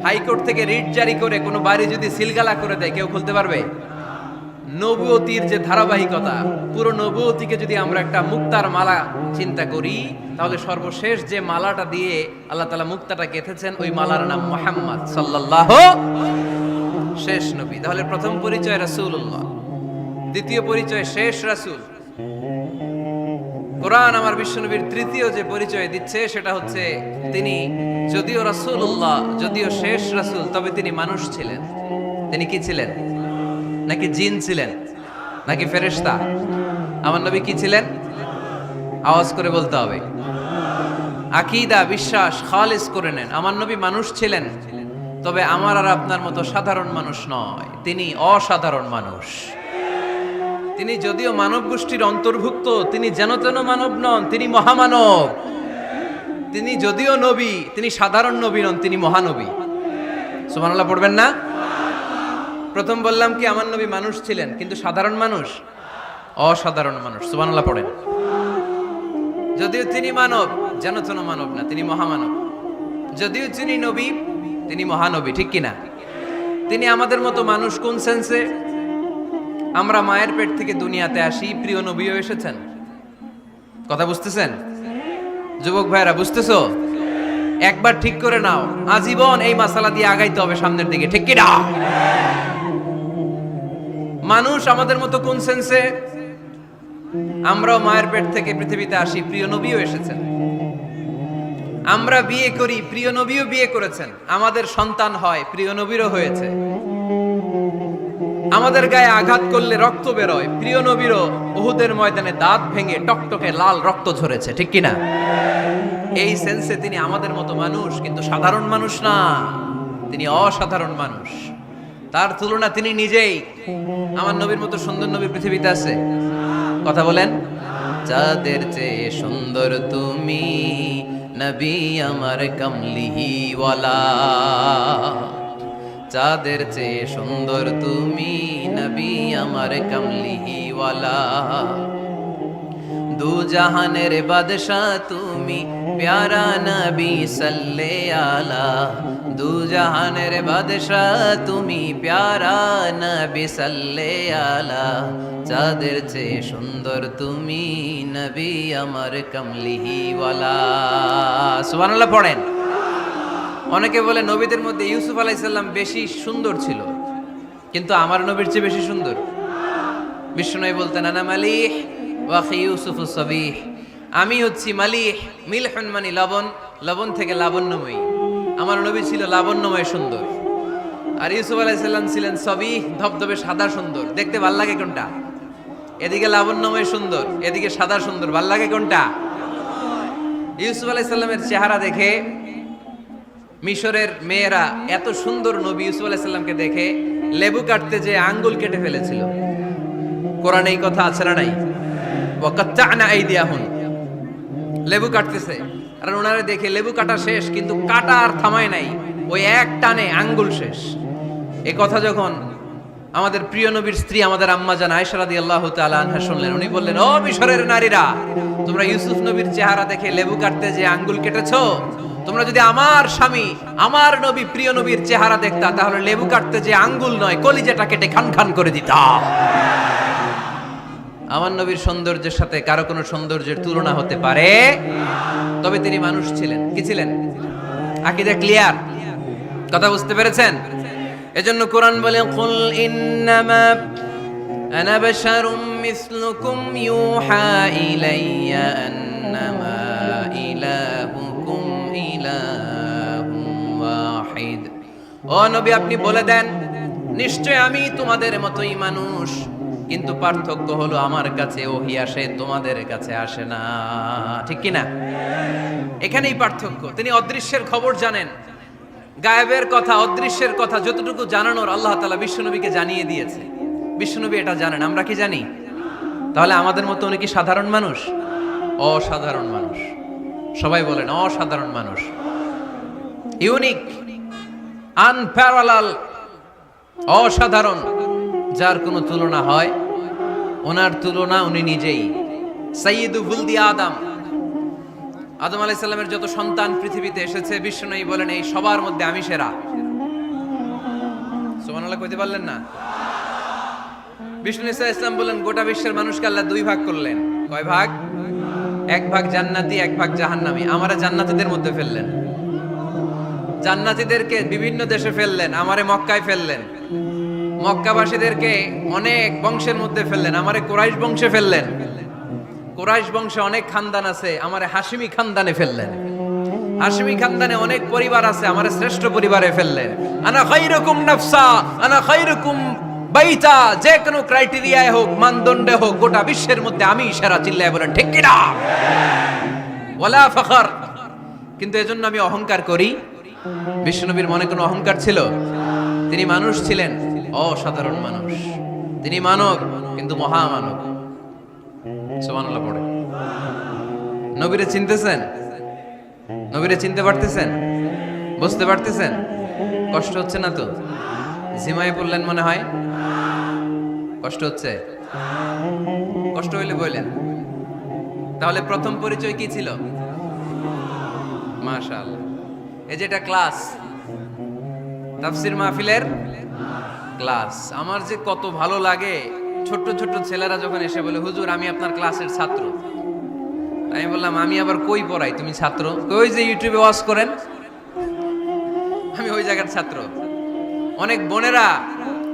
হাইকোর্ট থেকে রিট জারি করে কোনো বাড়ি যদি সিলগালা করে দেয়, কেউ খুলতে পারবে? নবুয়তির যে ধারাবাহিকতা, পুরো নবুয়তিকে যদি আমরা একটা মুক্তার মালা চিন্তা করি, তাহলে সর্বশেষ যে মালাটা দিয়ে আল্লাহ তাআলা মুক্তাটা গেঁথেছেন, ওই মালার নাম মুহাম্মদ সাল্লাল্লাহু, শেষ নবী। তাহলে প্রথম পরিচয় রাসূলুল্লাহ, দ্বিতীয় পরিচয় শেষ রাসূল। কোরআন আমার বিশ্বনবীর তৃতীয় যে পরিচয় দিচ্ছে সেটা হচ্ছে তিনি যদিও রাসূলুল্লাহ, যদিও শেষ রাসূল, তবে তিনি মানুষ ছিলেন। তিনি কি ছিলেন? নাকি জিন ছিলেন? নাকি ফেরেশতা? আমার নবী কি ছিলেন? আওয়াজ করে বলতে হবে। আকীদা, বিশ্বাস খালিস করে নেন। আমার নবী মানুষ ছিলেন, তবে আমার আর আপনার মতো সাধারণ মানুষ নয়, তিনি অসাধারণ মানুষ। তিনি যদিও মানব গোষ্ঠীর অন্তর্ভুক্ত, তিনি যেন তেন মানব নন, তিনি মহামানব। তিনি যদিও নবী, তিনি সাধারণ নবী নন, তিনি মহানবী। সুবহানাল্লাহ পড়বেন না? প্রথম বললাম কি আমার নবী মানুষ ছিলেন, কিন্তু সাধারণ মানুষ, অসাধারণ মানুষ। সুবহানাল্লাহ পড়েন। যদিও তিনি মানব, যেন তেন মানব না, তিনি মহামানব। যদিও তিনি নবী, তিনি মহানবী, ঠিক কিনা? তিনি আমাদের মতো মানুষ কোন সেন্সে? আমরা মায়ের পেট থেকে দুনিয়াতে আসি, প্রিয় নবীও এসেছেন। কথা বুঝতেছেন যুবক ভাইরা? বুঝতেছো? একবার ঠিক করে নাও, আজীবন এই মাসালা দিয়ে আগাইতে হবে সামনের দিকে, ঠিক কিনা? মানুষ আমাদের মতো কোন সেন্সে? আমরাও মায়ের পেট থেকে পৃথিবীতে আসি, প্রিয় নবীও এসেছেন। আমরা বিয়ে করি, প্রিয় নবীও বিয়ে করেছেন। আমাদের সন্তান হয়, প্রিয় নবীরও হয়েছে। আমাদের গায়ে আঘাত করলে রক্ত বেরোয়, প্রিয় নবীরও উহুদের ময়দানে দাঁত ভেঙে টকটকে লাল রক্ত ঝরেছে, ঠিক কিনা? এই সেন্সে তিনি আমাদের মতো মানুষ, কিন্তু সাধারণ মানুষ না, তিনি অসাধারণ মানুষ। তার তুলনা তিনি নিজেই। আমার নবীর মতো সুন্দর নবী পৃথিবীতে আছে? কথা বলেন। যাদের চেয়ে সুন্দর তুমি নবী আমার কমলিওয়ালা, যাদের চেয়ে সুন্দর তুমি নবী আমার কমলিওয়ালা, দু জাহানের বাদশাহ তুমি প্যারা নবী সাল্লে আলা, দু জাহানের বাদশাহ তুমি প্যারা নবী সাল্লে আলা, যাদের চেয়ে সুন্দর তুমি নবী আমার কমলিওয়ালা। সুবহানাল্লাহ পড়েন। অনেকে বলে নবীদের মধ্যে ইউসুফ আলাইহিস সালাম বেশি সুন্দর ছিল, কিন্তু আমার নবীর চেয়ে বেশি সুন্দর। বিশ্বনবী বলতেন আনা মালিহ ওয়া আখি ইউসুফ সাবিহ, আমি হচ্ছি মালিহ, মিলহুন মানে লবণ, লবণ থেকে লাবণ্যময়ী। আমার নবী ছিল লাবণ্যময় সুন্দর, আর ইউসুফ আলাইহিস সালাম ছিলেন সাবিহ, ধবধবে সাদা সুন্দর। দেখতে ভাল লাগে কোনটা? এদিকে লাবণ্যময় সুন্দর, এদিকে সাদা সুন্দর, ভাল লাগে কোনটা? ইউসুফ আলাইহিস সালামের চেহারা দেখে মিশরের মেয়েরা এত সুন্দর নবী ইউসুফ আলাইহিস সালামকে দেখে লেবু কাটতে যে আঙ্গুল কেটে ফেলেছিল। কোরআনে এই কথা আছে না নাই? ওয়াকাত্তা'না আইদিয়াহুম, লেবু কাটতেছে, আর ওনারে দেখে লেবু কাটা শেষ, কিন্তু কাটা আর থামায় নাই, ওই এক টানে আঙ্গুল শেষ। এই কথা যখন আমাদের প্রিয় নবীর স্ত্রী আমাদের আম্মা জান আয়েশা রাদিয়াল্লাহু তাআলা আনহা শুনলেন, উনি বললেন, ও মিশরের নারীরা, তোমরা ইউসুফ নবীর চেহারা দেখে লেবু কাটতে যে আঙ্গুল কেটেছো, তোমরা যদি আমার স্বামী আমার নবী প্রিয় নবীর চেহারা দেখতা, তাহলে লেবু কাটতে যে আঙ্গুল নয়, কলিজাটা কেটে খান খান করে দিতা। আমার নবীর সৌন্দর্যের সাথে কারো কোনো সৌন্দর্যের তুলনা হতে পারে? তবে তিনি মানুষ ছিলেন। কি ছিলেন? আকীদা ক্লিয়ার? কথা বুঝতে পেরেছেন? এজন্য কোরআন বলে, কুল ইন্নামা আনা বাশারুম মিসলুকুম ইউহা ইলাইয়া আন্নামা ইলাহুকুম ইলাহুম ওয়াহিদ। ও নবী, আপনি বলে দেন, নিশ্চয় আমি তোমাদের মতোই মানুষ, কিন্তু পার্থক্য হলো আমার কাছে ওহী আসে, তোমাদের কাছে আসে না। ঠিক কি না? এখানেই পার্থক্য। তিনি অদৃশ্যের খবর জানেন, গায়েবের কথা, অদৃশ্যের কথা যতটুকু জানানোর আল্লাহ তাআলা বিশ্বনবীকে জানিয়ে দিয়েছে। বিশ্বনবী এটা জানেন, আমরা কি জানি? তাহলে আমাদের মতো উনি কি সাধারণ মানুষ? অসাধারণ মানুষ। সবাই বলেন অসাধারণ মানুষ। ইউনিক, আনপ্যারালাল, অসাধারণ, যার কোনো তুলনা হয়? ওনার তুলনা উনি নিজেই। সাইয়্যিদু ওয়ালদি আদম, আদম আলাইহিস সালামের যত সন্তান পৃথিবীতে এসেছে, বিশ্বনবী বলেন এই সবার মধ্যে আমি সেরা। সুবহানাল্লাহ কইতে পারলেন না? বিষ্ণু ঈসা ইসলাম বলেন, গোটা বিশ্বের মানুষকে আল্লাহ দুই ভাগ করলেন। কয় ভাগ? এক ভাগ জান্নাতি, এক ভাগ জাহান্নামী। আমারে জান্নাতীদের মধ্যে ফেললেন। জান্নাতীদেরকে বিভিন্ন দেশে ফেললেন, আমারে মক্কায় ফেললেন। মক্কাবাসীদেরকে অনেক বংশের মধ্যে ফেললেন, আমারে কুরাইশ বংশে ফেললেন। কুরাইশ বংশে অনেক খানদান আছে, আমারে হাশিমি খানদানে ফেললেন। হাশিমি খানদানে অনেক পরিবার আছে, আমারে শ্রেষ্ঠ পরিবারে ফেললেন। আনা খায়রুকুম নাফসা, আনা খায়রুকুম বাইতা, যে কোনো ক্রাইটেরিয়ায় হোক, মানদণ্ডে হোক, গোটা বিশ্বের মধ্যে আমি সেরা। চিল্লায় বলেন ঠিক কি না? ওয়ালা ফখর। কিন্তু এজন্য আমি অহংকার করি? বিশ্বনবীর মনে কোনো অহংকার ছিল? তিনি মানুষ ছিলেন, অসাধারণ মানুষ। তিনি মানব, কিন্তু মহামানব। সুবহানাল্লাহ পড়ে। নবীরে চিনতেছেন? নবীরে চিনতে পারতেছেন? বুঝতে পারতেছেন? কষ্ট হচ্ছে না তো? জিমায় পড়লেন মনে হয়? কষ্ট হচ্ছে? কষ্ট হইলে বললেন। তাহলে প্রথম পরিচয় কি ছিল? মাশাআল্লাহ। এই যে এটা ক্লাস, তাফসির মাহফিলের ক্লাস। আমার যে কত ভালো লাগে, ছোট্ট ছোট্ট ছেলেরা যখন এসে বলে, হুজুর আমি আপনার ক্লাসের ছাত্র। আমি বললাম, আমি আবার কই পড়াই, তুমি ছাত্র? ওই যে ইউটিউবে ওয়াজ করেন, আমি ওই জায়গার ছাত্র। অনেক বোনেরা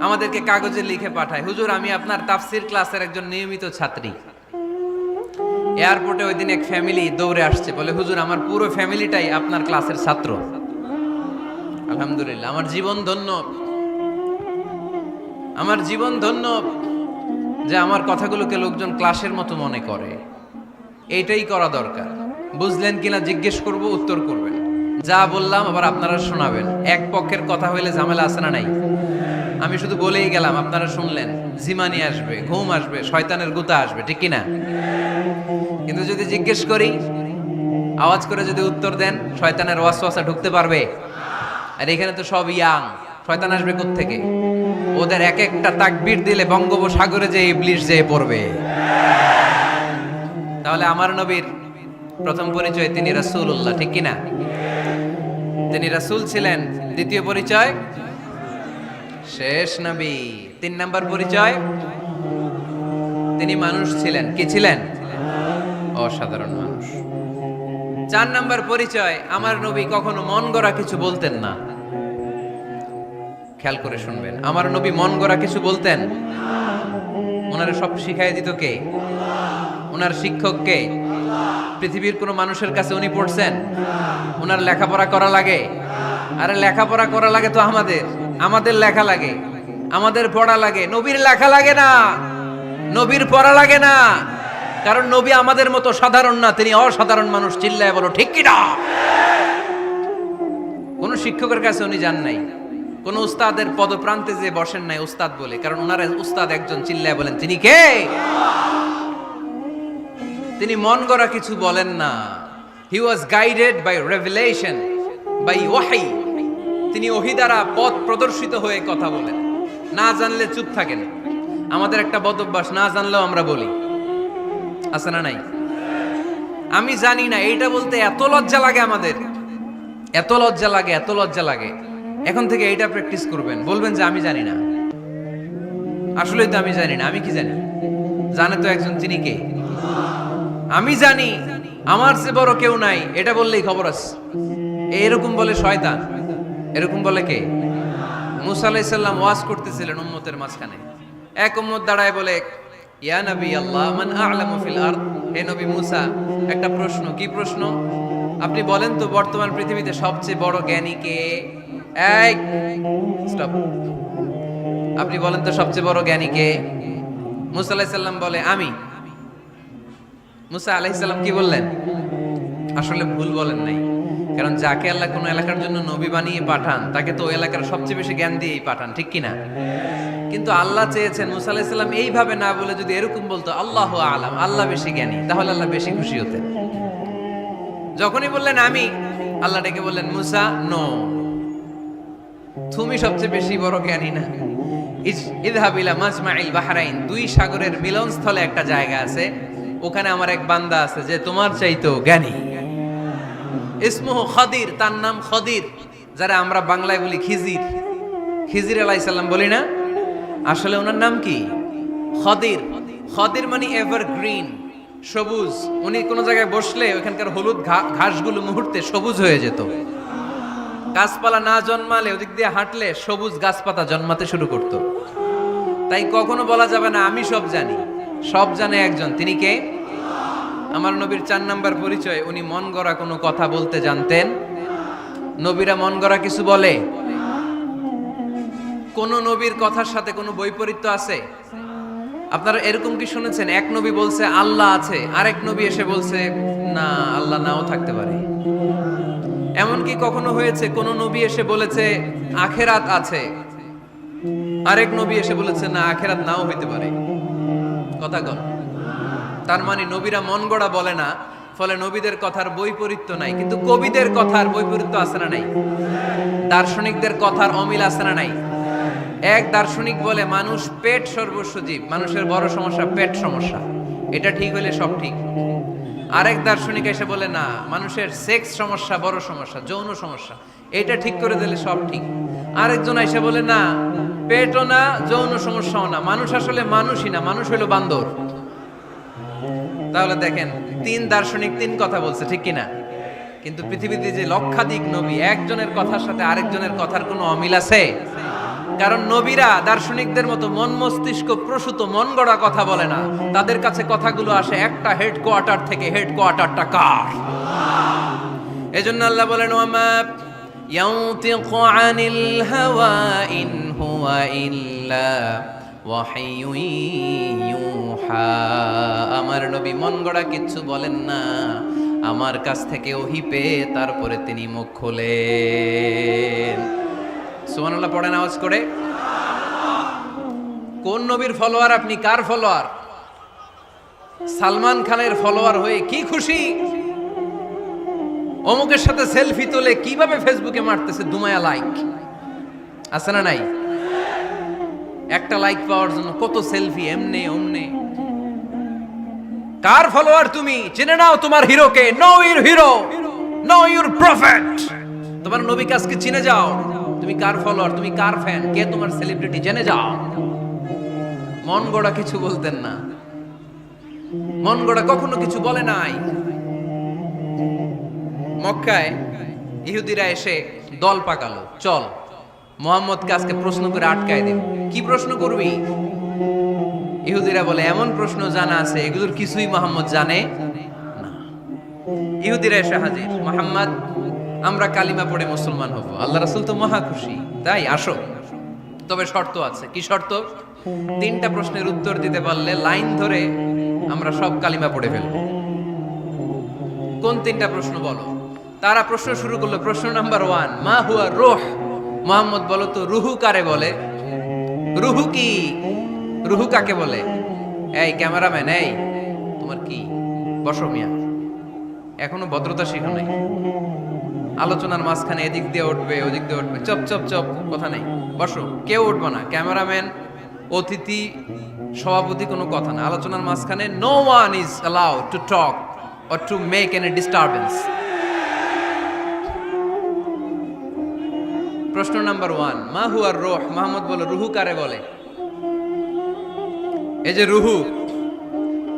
আমাদেরকে কাগজে লিখে পাঠায়, হুজুর আমি আপনার তাফসির ক্লাসের একজন নিয়মিত ছাত্রী। এয়ারপোর্টে ওই দিন এক ফ্যামিলি দৌড়ে আসছে, বলে হুজুর আমার পুরো ফ্যামিলিটাই আপনার ক্লাসের ছাত্র। আলহামদুলিল্লাহ, আমার জীবন ধন্য, আমার জীবন ধন্য যে আমার কথাগুলোকে লোকজন ক্লাসের মতো মনে করে। এইটাই করা দরকার। বুঝলেন কিনা জিজ্ঞেস করব, উত্তর করবেন। যা বললাম আবার আপনারা শোনাবেন। এক পক্ষের কথা হইলে ঝামেলা আছে না নাই? আমি শুধু বলেই গেলাম, আপনারা শুনলেন, ঝিমানি আসবে, ঘুম আসবে, শয়তানের গুতা আসবে, ঠিক কিনা? কিন্তু যদি জিজ্ঞেস করি, আওয়াজ করে যদি উত্তর দেন, শয়তানের ওয়াসওয়াসা ঢুকতে পারবে? আর এখানে তো সব ইয়াং, শয়তান আসবে কোত্থেকে? ওদের এক একটা তাকবীর দিলে বঙ্গোপসাগরে যে ইবলিশ যেয়ে পড়বে। তাহলে আমার নবীর প্রথম পরিচয় তিনি রাসূলুল্লাহ, ঠিক কিনা? তিনি রাসূল ছিলেন। দ্বিতীয় পরিচয় শেষ নবী। 3 নাম্বার পরিচয় তিনি মানুষ ছিলেন। কি ছিলেন? অসাধারণ মানুষ। 4 নাম্বার পরিচয়, আমার নবী কখনো মন গড়া কিছু বলতেন না। খেয়াল করে শুনবেন, আমার নবী মন গড়া কিছু বলতেন? ওনারে সব শিখাই দিত কে? ওনার শিক্ষক কে? পৃথিবীর কোন মানুষের কাছে উনি পড়ছেন? ওনার লেখাপড়া করা লাগে? আরে লেখাপড়া করা লাগে তো আমাদের লেখা লাগে, আমাদের পড়া লাগে। নবীর লেখা লাগে না, নবীর পড়া লাগে না। কারণ নবী আমাদের মতো সাধারণ না, তিনি অসাধারণ মানুষ। চিল্লায় বলো ঠিক কিনা? কোন শিক্ষকের কাছে উনি যান নাই, কোন উস্তাদের পদপ্রান্তে যে বসেন নাই উস্তাদ বলে, কারণ ওনার উস্তাদ একজন। চিল্লায় বলেন তিনি কে? তিনি মন গড়া কিছু বলেন না। He was guided by revelation, by ওয়াহি। তিনি ওহী দ্বারা পথ প্রদর্শিত হয়ে কথা বলেন। না জানলে চুপ থাকেন। আমাদের একটা বদ অভ্যাস, না জানলেও আমরা বলি, আছে না নাই? আমি জানি না, এইটা বলতে এত লজ্জা লাগে আমাদের, এত লজ্জা লাগে, এত লজ্জা লাগে। এখন থেকে এইটা প্র্যাকটিস করবেন, বলবেন যে আমি জানি না। আসলেই তো আমি জানি না। আমি কি জানি? জানে তো একজন, তিনি কে? আমি জানি, আমার চেয়ে বড় কেউ নাই, এটা বললেই খবর আছে। এরকম বলে শয়তান। এরকম বলে কে? মুসা আলাইহিস সালাম ওয়াজ করতেছিলেন উম্মতের মাঝখানে। এক উম্মত দাঁড়ায় বলে, ইয়া নবী আল্লাহ, মান আ'লামু ফিল আরদ। হে নবী মুসা, একটা প্রশ্ন। কি প্রশ্ন? আপনি বলেন তো বর্তমান পৃথিবীতে সবচেয়ে বড় জ্ঞানী কে? এই স্টপ। আপনি বলেন তো সবচেয়ে বড় জ্ঞানী কে? মুসা আলাইহিস সালাম বলে, আমি। মুসা আলাইহিস সালাম কি বললেন? আসলে ভুল বলেন নাই, কারণ যাকে আল্লাহ কোন এলাকার জন্য নবী বানিয়ে পাঠান, তাকে তো ওই এলাকার সবচেয়ে বেশি জ্ঞান দিয়েই পাঠান, ঠিক কিনা? কিন্তু আল্লাহ চেয়েছেন মুসা আলাইহিস সালাম এইভাবে না বলে যদি এরকম বলতো, আল্লাহু আ'লাম, আল্লাহ বেশি জ্ঞানী, তাহলে আল্লাহ বেশি খুশি হতেন। যখনই বললেন আমি, আল্লাহ ডেকে বললেন, মুসা নো, তুমি সবচেয়ে বেশি বড় জ্ঞানী না। ইযহাব ইলা মাজমাইল বাহরাইন, দুই সাগরের মিলনস্থলে একটা জায়গা আছে, ওখানে আমার এক বান্দা আছে যে তোমার চাইতেও জ্ঞানী। ইসমুহু খাদির, তার নাম খদির, যারা আমরা বাংলায় বলি খিজির। খিজির আলাইহিস সালাম বলি না, আসলে ওনার নাম কি? খদির। খদির মানে এভারগ্রিন, সবুজ। উনি কোন জায়গায় বসলে ওখানকার হলুদ ঘাসগুলো মুহূর্তে সবুজ হয়ে যেত। গাছপালা না জন্মালে ওদিক দিয়ে হাঁটলে সবুজ গাছপাতা জন্মাতে শুরু করত। তাই কখনো বলা যাবে না আমি সব জানি। সব জানে একজন, তিনি কে? আমার নবীর 4 নাম্বার পরিচয়, উনি মন গড়া কোনো কথা বলতে জানতেন। নবীরা মন গড়া কিছু বলে? কোন নবীর কথার সাথে কোনো বৈপরীত্য আছে? আপনারা এরকম কি শুনেছেন, এক নবী বলছে আল্লাহ আছে, আরেক নবী এসে বলছে না, আল্লাহ নাও থাকতে পারে? এমনকি কখনো হয়েছে কোন নবী এসে বলেছে আখেরাত আছে, আরেক নবী এসে বলেছে না, আখেরাত নাও হইতে পারে। কথা কন। তার মানে নবীরা মন গড়া বলে না, ফলে নবীদের কথার বৈপরীত্য নাই। কিন্তু কবিদের কথার বৈপরীত্য আছে না নাই? দার্শনিকদের কথার অমিল আছে না নাই? এক দার্শনিক বলে মানুষ পেট সর্বস্ব জীব, মানুষের বড় সমস্যা পেট সমস্যা, এটা ঠিক হইলে সব ঠিক। আরেক দার্শনিক এসে বলে না, মানুষের সেক্স সমস্যা বড় সমস্যা, যৌন সমস্যা, এটা ঠিক করে দিলে সব ঠিক। আরেকজন আইসা বলে না, পেটও না, যৌন সমস্যাও না, মানুষ আসলে মানুষই না, মানুষ হলো বান্দর। তাহলে দেখেন, তিন দার্শনিক তিন কথা বলছে, ঠিক কিনা? কিন্তু পৃথিবীতে যে লক্ষাধিক নবী, একজনের কথার সাথে আরেকজনের কথার কোনো অমিল আছে? কারণ নবীরা দার্শনিকদের মতো মন মস্তিষ্ক প্রসূত মন গড়া কথা বলে না, তাদের কাছে কথাগুলো আসে একটা হেডকোয়ার্টার থেকে। হেডকোয়ার্টারটা কার? এজন্য আল্লাহ বলেন, ওয়ামা ইয়ানতিকু আনিল হাওয়া ইন হুয়া ইল্লা ওয়াহয়ুন ইউহা। আমার নবী মন গড়া কিচ্ছু বলেন না, আমার কাছ থেকে ওহী পেয়ে তারপরে তিনি মুখ খোলেন। সুবহানাল্লাহ পড়েন আওয়াজ করে। কোন নবীর ফলোয়ার আপনি? কার ফলোয়ার? সালমান খানের ফলোয়ার হয়ে কি খুশি? অমুকের সাথে সেলফি তোলে কিভাবে ফেসবুকে মারতেছে দুমায়া লাইক, আছে না নাই? একটা লাইক পাওয়ার জন্য কত সেলফি, এমনে ওমনে। কার ফলোয়ার তুমি? জেনে নাও তোমার হিরোকে। Know your hero, know your prophet. তোমার নবীকে আজকে চিনে যাও। তুমি কার ফলোয়ার, তুমি কার ফ্যান, কে তোমার সেলিব্রিটি, জেনে যাও। মন গড়া কিছু বলতেন না, মন গড়া কখনো কিছু বলে নাই। মক্কায় ইহুদিরা এসে দল পাকালো, চল মুহাম্মদকে আজকে প্রশ্ন করে আটকায় দিন। কি প্রশ্ন করবি? ইহুদিরা বলে, এমন প্রশ্ন জানা আছে এগুলোর কিছুই মুহাম্মদ জানে না। ইহুদিরা এসে হাজির, মুহাম্মদ আমরা কালিমা পড়ে মুসলমান হব। আল্লাহ রাসূল তো মহা খুশি, তাই আসো, তবে শর্ত আছে। কি শর্ত? তিনটা প্রশ্নের উত্তর দিতে পারলে লাইন ধরে আমরা সব কালিমা পড়ে ফেলব। কোন তিনটা প্রশ্ন বলো? তারা প্রশ্ন শুরু করলো। প্রশ্ন নাম্বার 1, মা হুয়া রূহ। মুহাম্মদ বলো তো, রুহু কারে বলে? রুহু কি? রুহু কাকে বলে? এই ক্যামেরাম্যান, এই তোমার কি? বসো মিয়া, এখনো ভদ্রতা শিখো নাই। আলোচনার মাঝখানে এদিক দিয়ে উঠবে ওদিক দিয়ে উঠবে, চপ চপ চপ, কথা নেই, বসো। কেউ উঠবে না, ক্যামেরাম্যান, অতিথি, সভাপতি, কোনো কথা না। আলোচনার মাঝখানে no one is allowed to talk or to make any disturbance. প্রশ্ন নাম্বার 1, মা হুয়া রূহ। মুহাম্মদ বলে, রুহু কারে বলে? এই যে রুহু,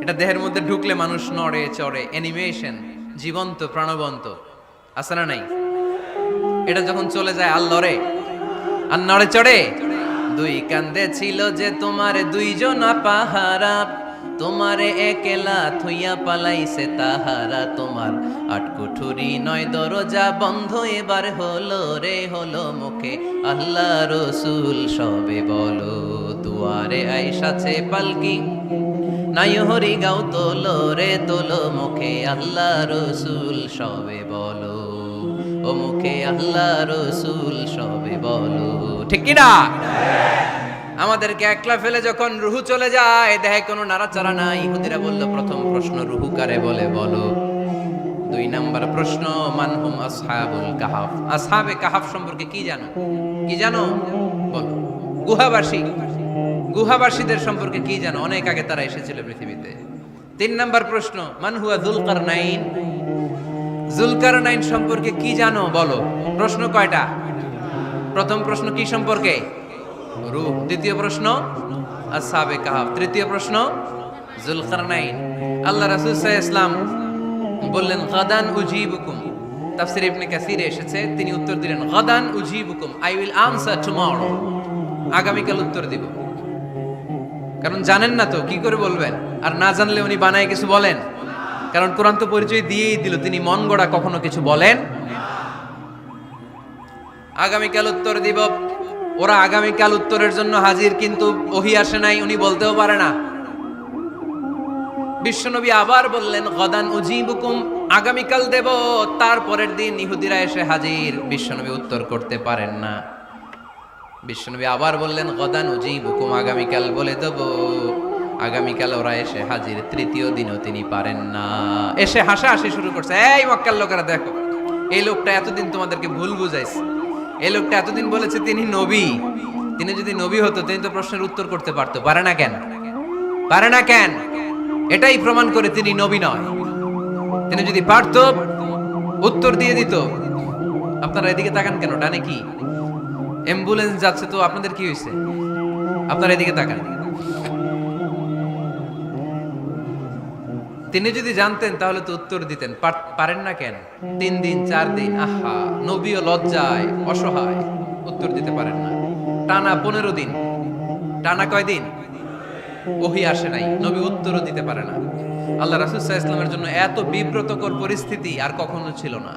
এটা দেহের মধ্যে ঢুকলে মানুষ নড়ে চড়ে, অ্যানিমেশন, জীবন্ত প্রাণবন্ত, আছে না নাই? এটা যখন চলে যায় আর লড়ে আর নড়ে চড়ে। দুই কান্দে ছিল যে তোমার দুইজন পাহারা, তোমারে একলা থইয়া পালাইছে তাহারা। তোমার আটকুঠুরি নয় দরজা বন্ধ এবার হলো রে, হলো মুখে আল্লাহ রসুল সবে বলো। দুয়ারে আইসাছে পালকি, নাই হরি গাও তোলো রে তোলো, মুখে আল্লাহ রসুল সবে বলো। ও মুখে আল্লাহ রসুল সবে বলো, ঠিক কিনা? আমাদেরকে একলা ফেলে যখন রুহু চলে যায়, দেহে কোনো নাড়াচাড়া নাই। ইহুদিরা বলল, প্রথম প্রশ্ন রুহু কারে বলে বলো। 2 নাম্বার প্রশ্ন, মানহুম আসহাবুল কাহাফ। আসহাবে কাহাফ সম্পর্কে কি জানো? কি জানো বলো। গুহাবাসী, গুহাবাসীদের সম্পর্কে কি জানো? অনেক আগে তারা এসেছিল পৃথিবীতে। 3 নাম্বার প্রশ্ন, মান হুয়া যুলকারনাইন। যুলকারনাইন সম্পর্কে কি জানো বলো। প্রশ্ন কয়টা? প্রথম প্রশ্ন কি সম্পর্কে? রূহ। দ্বিতীয় প্রশ্ন আসহাবে কাহাফ। তৃতীয় প্রশ্ন যুলকারনাইন। আল্লাহ রাসূল সাল্লাল্লাহু আলাইহি ওয়াসাল্লাম বললেন, গাদান উজিবুকুম। তাফসীর ইবনে কাসিরে এসেছে, তিনি উত্তর দিলেন, গাদান উজিবুকুম, আই উইল আনসার টুমরো। আগামীকাল উত্তর দিব। কারণ জানেন না তো কি করে বলবেন, আর না জানলে উনি বানায় কিছু বলেন? কারণ কোরআন তো পরিচয় দিয়েই দিল, তিনি মন গড়া কখনো কিছু বলেন। আগামীকাল উত্তর দিব। ওরা আগামীকাল উত্তরের জন্য হাজির, কিন্তু ওহী আসে নাই, উনি বলতেও পারে না। বিশ্বনবী আবার বললেন, গদান উজিবুকুম, আগামীকাল দেব। তারপরের দিন ইহুদিরা এসে হাজির, বিশ্বনবী উত্তর করতে পারেন না। বিশ্বনবী আবার বললেন, গদান উজিবুকুম, আগামীকাল বলে দেব। আগামীকাল ওরা এসে হাজির, তৃতীয় দিনও তিনি পারেন না। এসে হাসাহাসি শুরু করছে, এই মক্কার লোকেরা দেখো, এই লোকটা এতদিন তোমাদেরকে ভুল বুঝাইছে। এই লোকটা এতদিন বলেছে তিনি নবী। তিনি যদি নবী হতো, তিনি তো প্রশ্নের উত্তর করতে পারতো। পারে না কেন? পারে না কেন? এটাই প্রমাণ করে তিনি নবী নয়। তিনি যদি পারতো, উত্তর দিয়ে দিত। আপনারা এদিকে তাকান কেন? ডানে কি? অ্যাম্বুলেন্স যাচ্ছে, তো আপনাদের কি হয়েছে? আপনারা এদিকে তাকান। তিনি যদি জানতেন তাহলে তো উত্তর দিতেন, পারেন না কেন? 3 দিন 4 দিন, আহা, নবীও লজ্জায় অসহায়, উত্তর দিতে পারেন না। টানা 15 দিন, টানা কয় দিন ওহী আসে নাই, নবী উত্তরও দিতে পারে না। আল্লাহ রাসূল সাল্লাল্লাহু আলাইহি ওয়াসাল্লামের জন্য এত বিব্রতকর পরিস্থিতি আর কখনো ছিল না।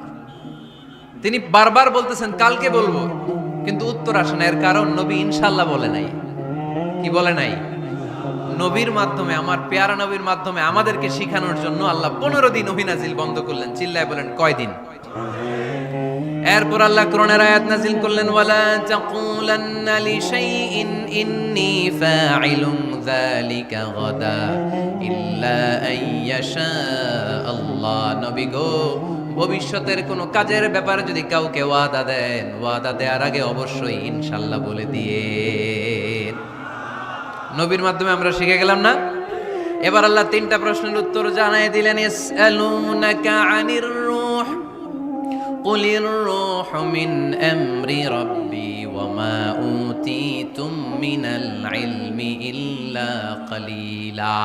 তিনি বারবার বলতেছেন কালকে বলবো, কিন্তু উত্তর আসে না। এর কারণ নবী ইনশাআল্লাহ বলে নাই। কি বলে নাই? নবীর মাধ্যমে, আমার পেয়ারা নবীর মাধ্যমে আমাদেরকে শিখানোর জন্য আল্লাহ 15 দিন ওহী নাজিল বন্ধ করলেন। চিল্লায় বলেন কয়দিন? এরপর আল্লাহ কোরআনের আয়াত নাজিল করলেন, ওয়ালা তাকুলান্না লিশাইইন ইন্নী ফাইলুন যালিকা গাদা ইল্লা আইয়াশা আল্লাহ। নবী গো, ভবিষ্যতের কোন কাজের ব্যাপারে যদি কাউকে ওয়াদা দেন, ওয়াদা দেওয়ার আগে অবশ্যই ইনশাআল্লাহ বলে দিয়ে। নবীর মাধ্যমে আমরা শিখে গেলাম না? এবার আল্লাহ 3টা প্রশ্নের উত্তর জানাই দিলেন। ইয়াসআলুনাকা আনির রূহ কুলির রূহু মিন আমরি রাব্বি ওয়া মা উতীতুম মিনাল ইলমি ইল্লা কালিলা।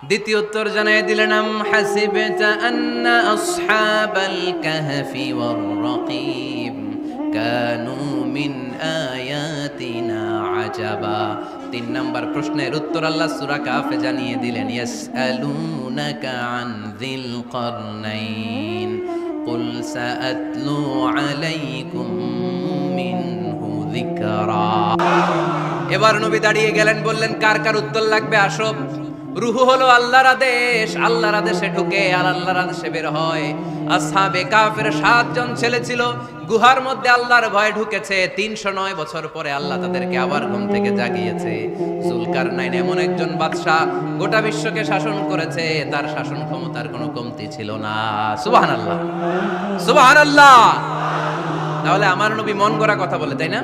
দ্বিতীয় উত্তর জানাই দিলেন, আম হাসিবতা আন্না আসহাবাল কাহফি ওয়ার রাকিব কানু মিন আয়াতিনা আজাবা। 3 নাম্বার প্রশ্নের উত্তর আল্লাহ সূরা কাফে জানিয়ে দিলেন, ইয়াসআলুনাকা আন যিল কারনাইন কুল সাআতলু আলাইকুম মিনহু যিকরা। এবার নবী দাঁড়িয়ে গেলেন, বললেন কার কার উত্তর লাগবে আসো। রূহ হলো আল্লাহর আদেশ, আল্লাহর আদেশে ঢুকে আর আল্লাহর আদেশে বের হয়। আসহাবে কাফের 7 জন ছেলে ছিল, গুহার মধ্যে আল্লাহর ভয়ে ঢুকেছে। 309 বছর পরে আল্লাহ তাদেরকে আবার ঘুম থেকে জাগিয়েছে। যুলকারনাইন এমন একজন বাদশা, গোটা বিশ্বকে শাসন করেছে, তার শাসন ক্ষমতার কোনো কমতি ছিল না। সুবহানাল্লাহ, সুবহানাল্লাহ। তাহলে আমার নবী মন গড়া কথা বলে, তাই না?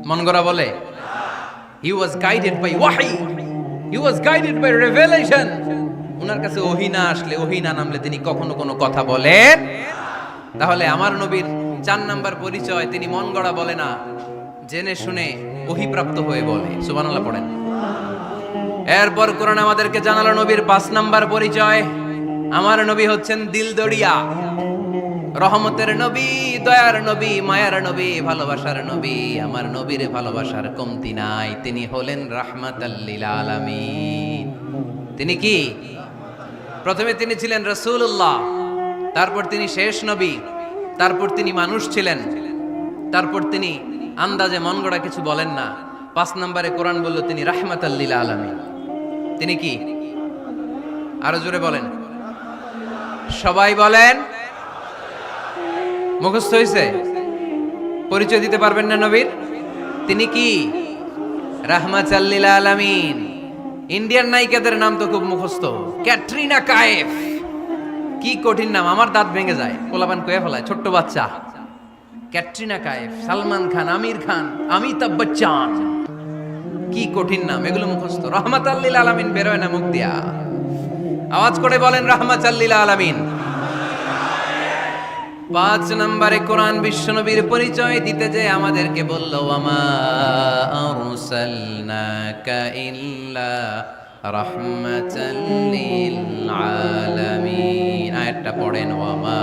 মন গড়া বলে? হি ওয়াজ গাইডেড বাই ওয়াহি, he was guided by revelation. উনার কাছে ওহী না আসলে, ওহী না নামলে তিনি কখনো কোনো কথা বলেন। তাহলে আমার নবীর 4 নাম্বার পরিচয়, তিনি মন গড়া বলে না, জেনে শুনে ওহী প্রাপ্ত হয়ে বলে। সুবহানাল্লাহ পড়েন। এরপর কোরআন আমাদেরকে জানালো নবীর 5 নাম্বার পরিচয়, আমার নবী হচ্ছেন দিলদরিয়া, রহমতের নবী, দয়ার নবী, মায়ার নবী, ভালোবাসার নবী। আমার নবীর ভালোবাসার কমতি নাই। তিনি হলেন রাহমাতাল লিল আলামিন। তিনি কি? প্রথমে তিনি ছিলেন রাসূলুল্লাহ, তারপর তিনি শেষ নবী, তারপর তিনি মানুষ ছিলেন, তারপর তিনি আন্দাজে মন গড়া কিছু বলেন না। 5 নম্বরে কোরআন বলল তিনি রাহমাতাল লিল আলামিন। তিনি কি? আরো জোরে বলেন, সবাই বলেন। মুখস্থ হয়েছে? পরিচয় দিতে পারবেন না নবীর? তিনি কি? রাহমাতাল লিল আলামিন। ইন্ডিয়ান নায়িকাদের নাম তো খুব মুখস্থ। ক্যাটরিনা কাইফ, কি কঠিন নাম, আমার দাঁত ভেঙে যায়, পোলাপান কয়ে ফেলায়, ছোট্ট বাচ্চা। ক্যাটরিনা কাইফ, সালমান খান, আমির খান, অমিতাভ বচ্চন, কি কঠিন নাম, এগুলো মুখস্থ। রাহমাতাল লিল আলামিন বেরোয় না মুখ দিয়া। আওয়াজ করে বলেন রাহমাতাল লিল আলামিন। 5 নম্বরে কোরআন বিশ্বনবীর পরিচয় দিতে যে আমাদেরকে বলল, ওয়ামা আরসালনাকা ইল্লা রাহমাতাল লিল আলামিন। আয়াতটা পড়েন, ওয়ামা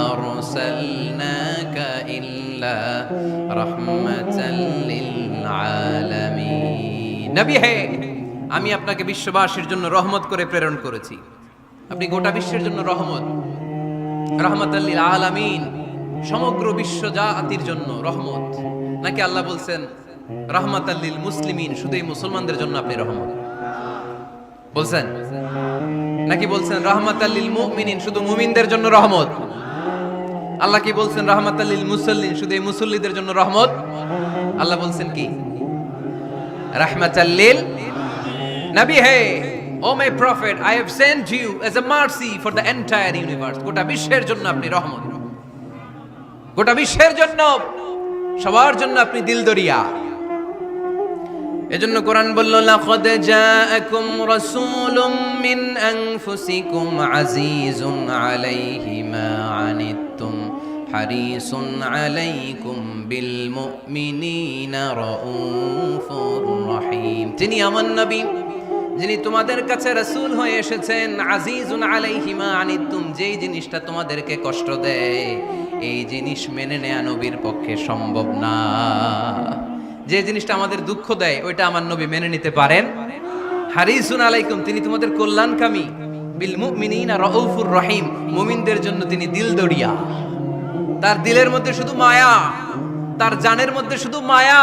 আরসালনাকা ইল্লা রাহমাতাল লিল আলামিন। নবী হে, আমি আপনাকে বিশ্ববাসীর জন্য রহমত করে প্রেরণ করেছি। আপনি গোটা বিশ্বের জন্য রহমত, রাহমাতাল লিল আলামিন, সমগ্র বিশ্ব জাতির জন্য রহমত। নাকি আল্লাহ বলছেন রাহমাতাল লিল মুসলিমিন, শুধু এই মুসলমানদের জন্য আপনি রহমত বলছেন? নাকি বলছেন রাহমাতাল লিল মুমিনিন, শুধু মুমিনদের জন্য রহমত? আল্লাহ কি বলছেন রাহমাতাল লিল মুসাল্লিন, শুধু এই মুসল্লিদের জন্য রহমত? আল্লাহ বলছেন কি? রাহমাতাল লিল নবী হে, O my prophet, I have sent you as a mercy for the entire universe. গোটা বিশ্বের জন্য আপনি রহমত, গোটা বিশ্বের জন্য, সবার জন্য আপনি দিলদরিয়া। এজন্য কোরআন বলল, লাকাদ জাআকুম রাসূলুম মিন আনফুসিকুম আজিজুন আলাইহি মা আনিতুম হারিসুন আলাইকুম বিল মুমিনিনা রাউফুর রহিম। তিনি আমার নবী, যিনি তোমাদের কাছে রাসূল হয়ে এসেছেন। আজিজুন আলাইহি মা আনিতুম, যেই জিনিসটা তোমাদেরকে কষ্ট দেয় এই জিনিস মেনে নেয়া নবীর পক্ষে সম্ভব না। যে জিনিসটা আমাদের দুঃখ দেয় ওইটা আমার নবী মেনে নিতে পারেন। হারিসুন আলাইকুম, তিনি তোমাদের কল্যাণকামী। বিল মুমিনিনা রাউফুর রহিম, মুমিনদের জন্য তিনি দিলদরিয়া। তার দিলের মধ্যে শুধু মায়া, তার জানের মধ্যে শুধু মায়া,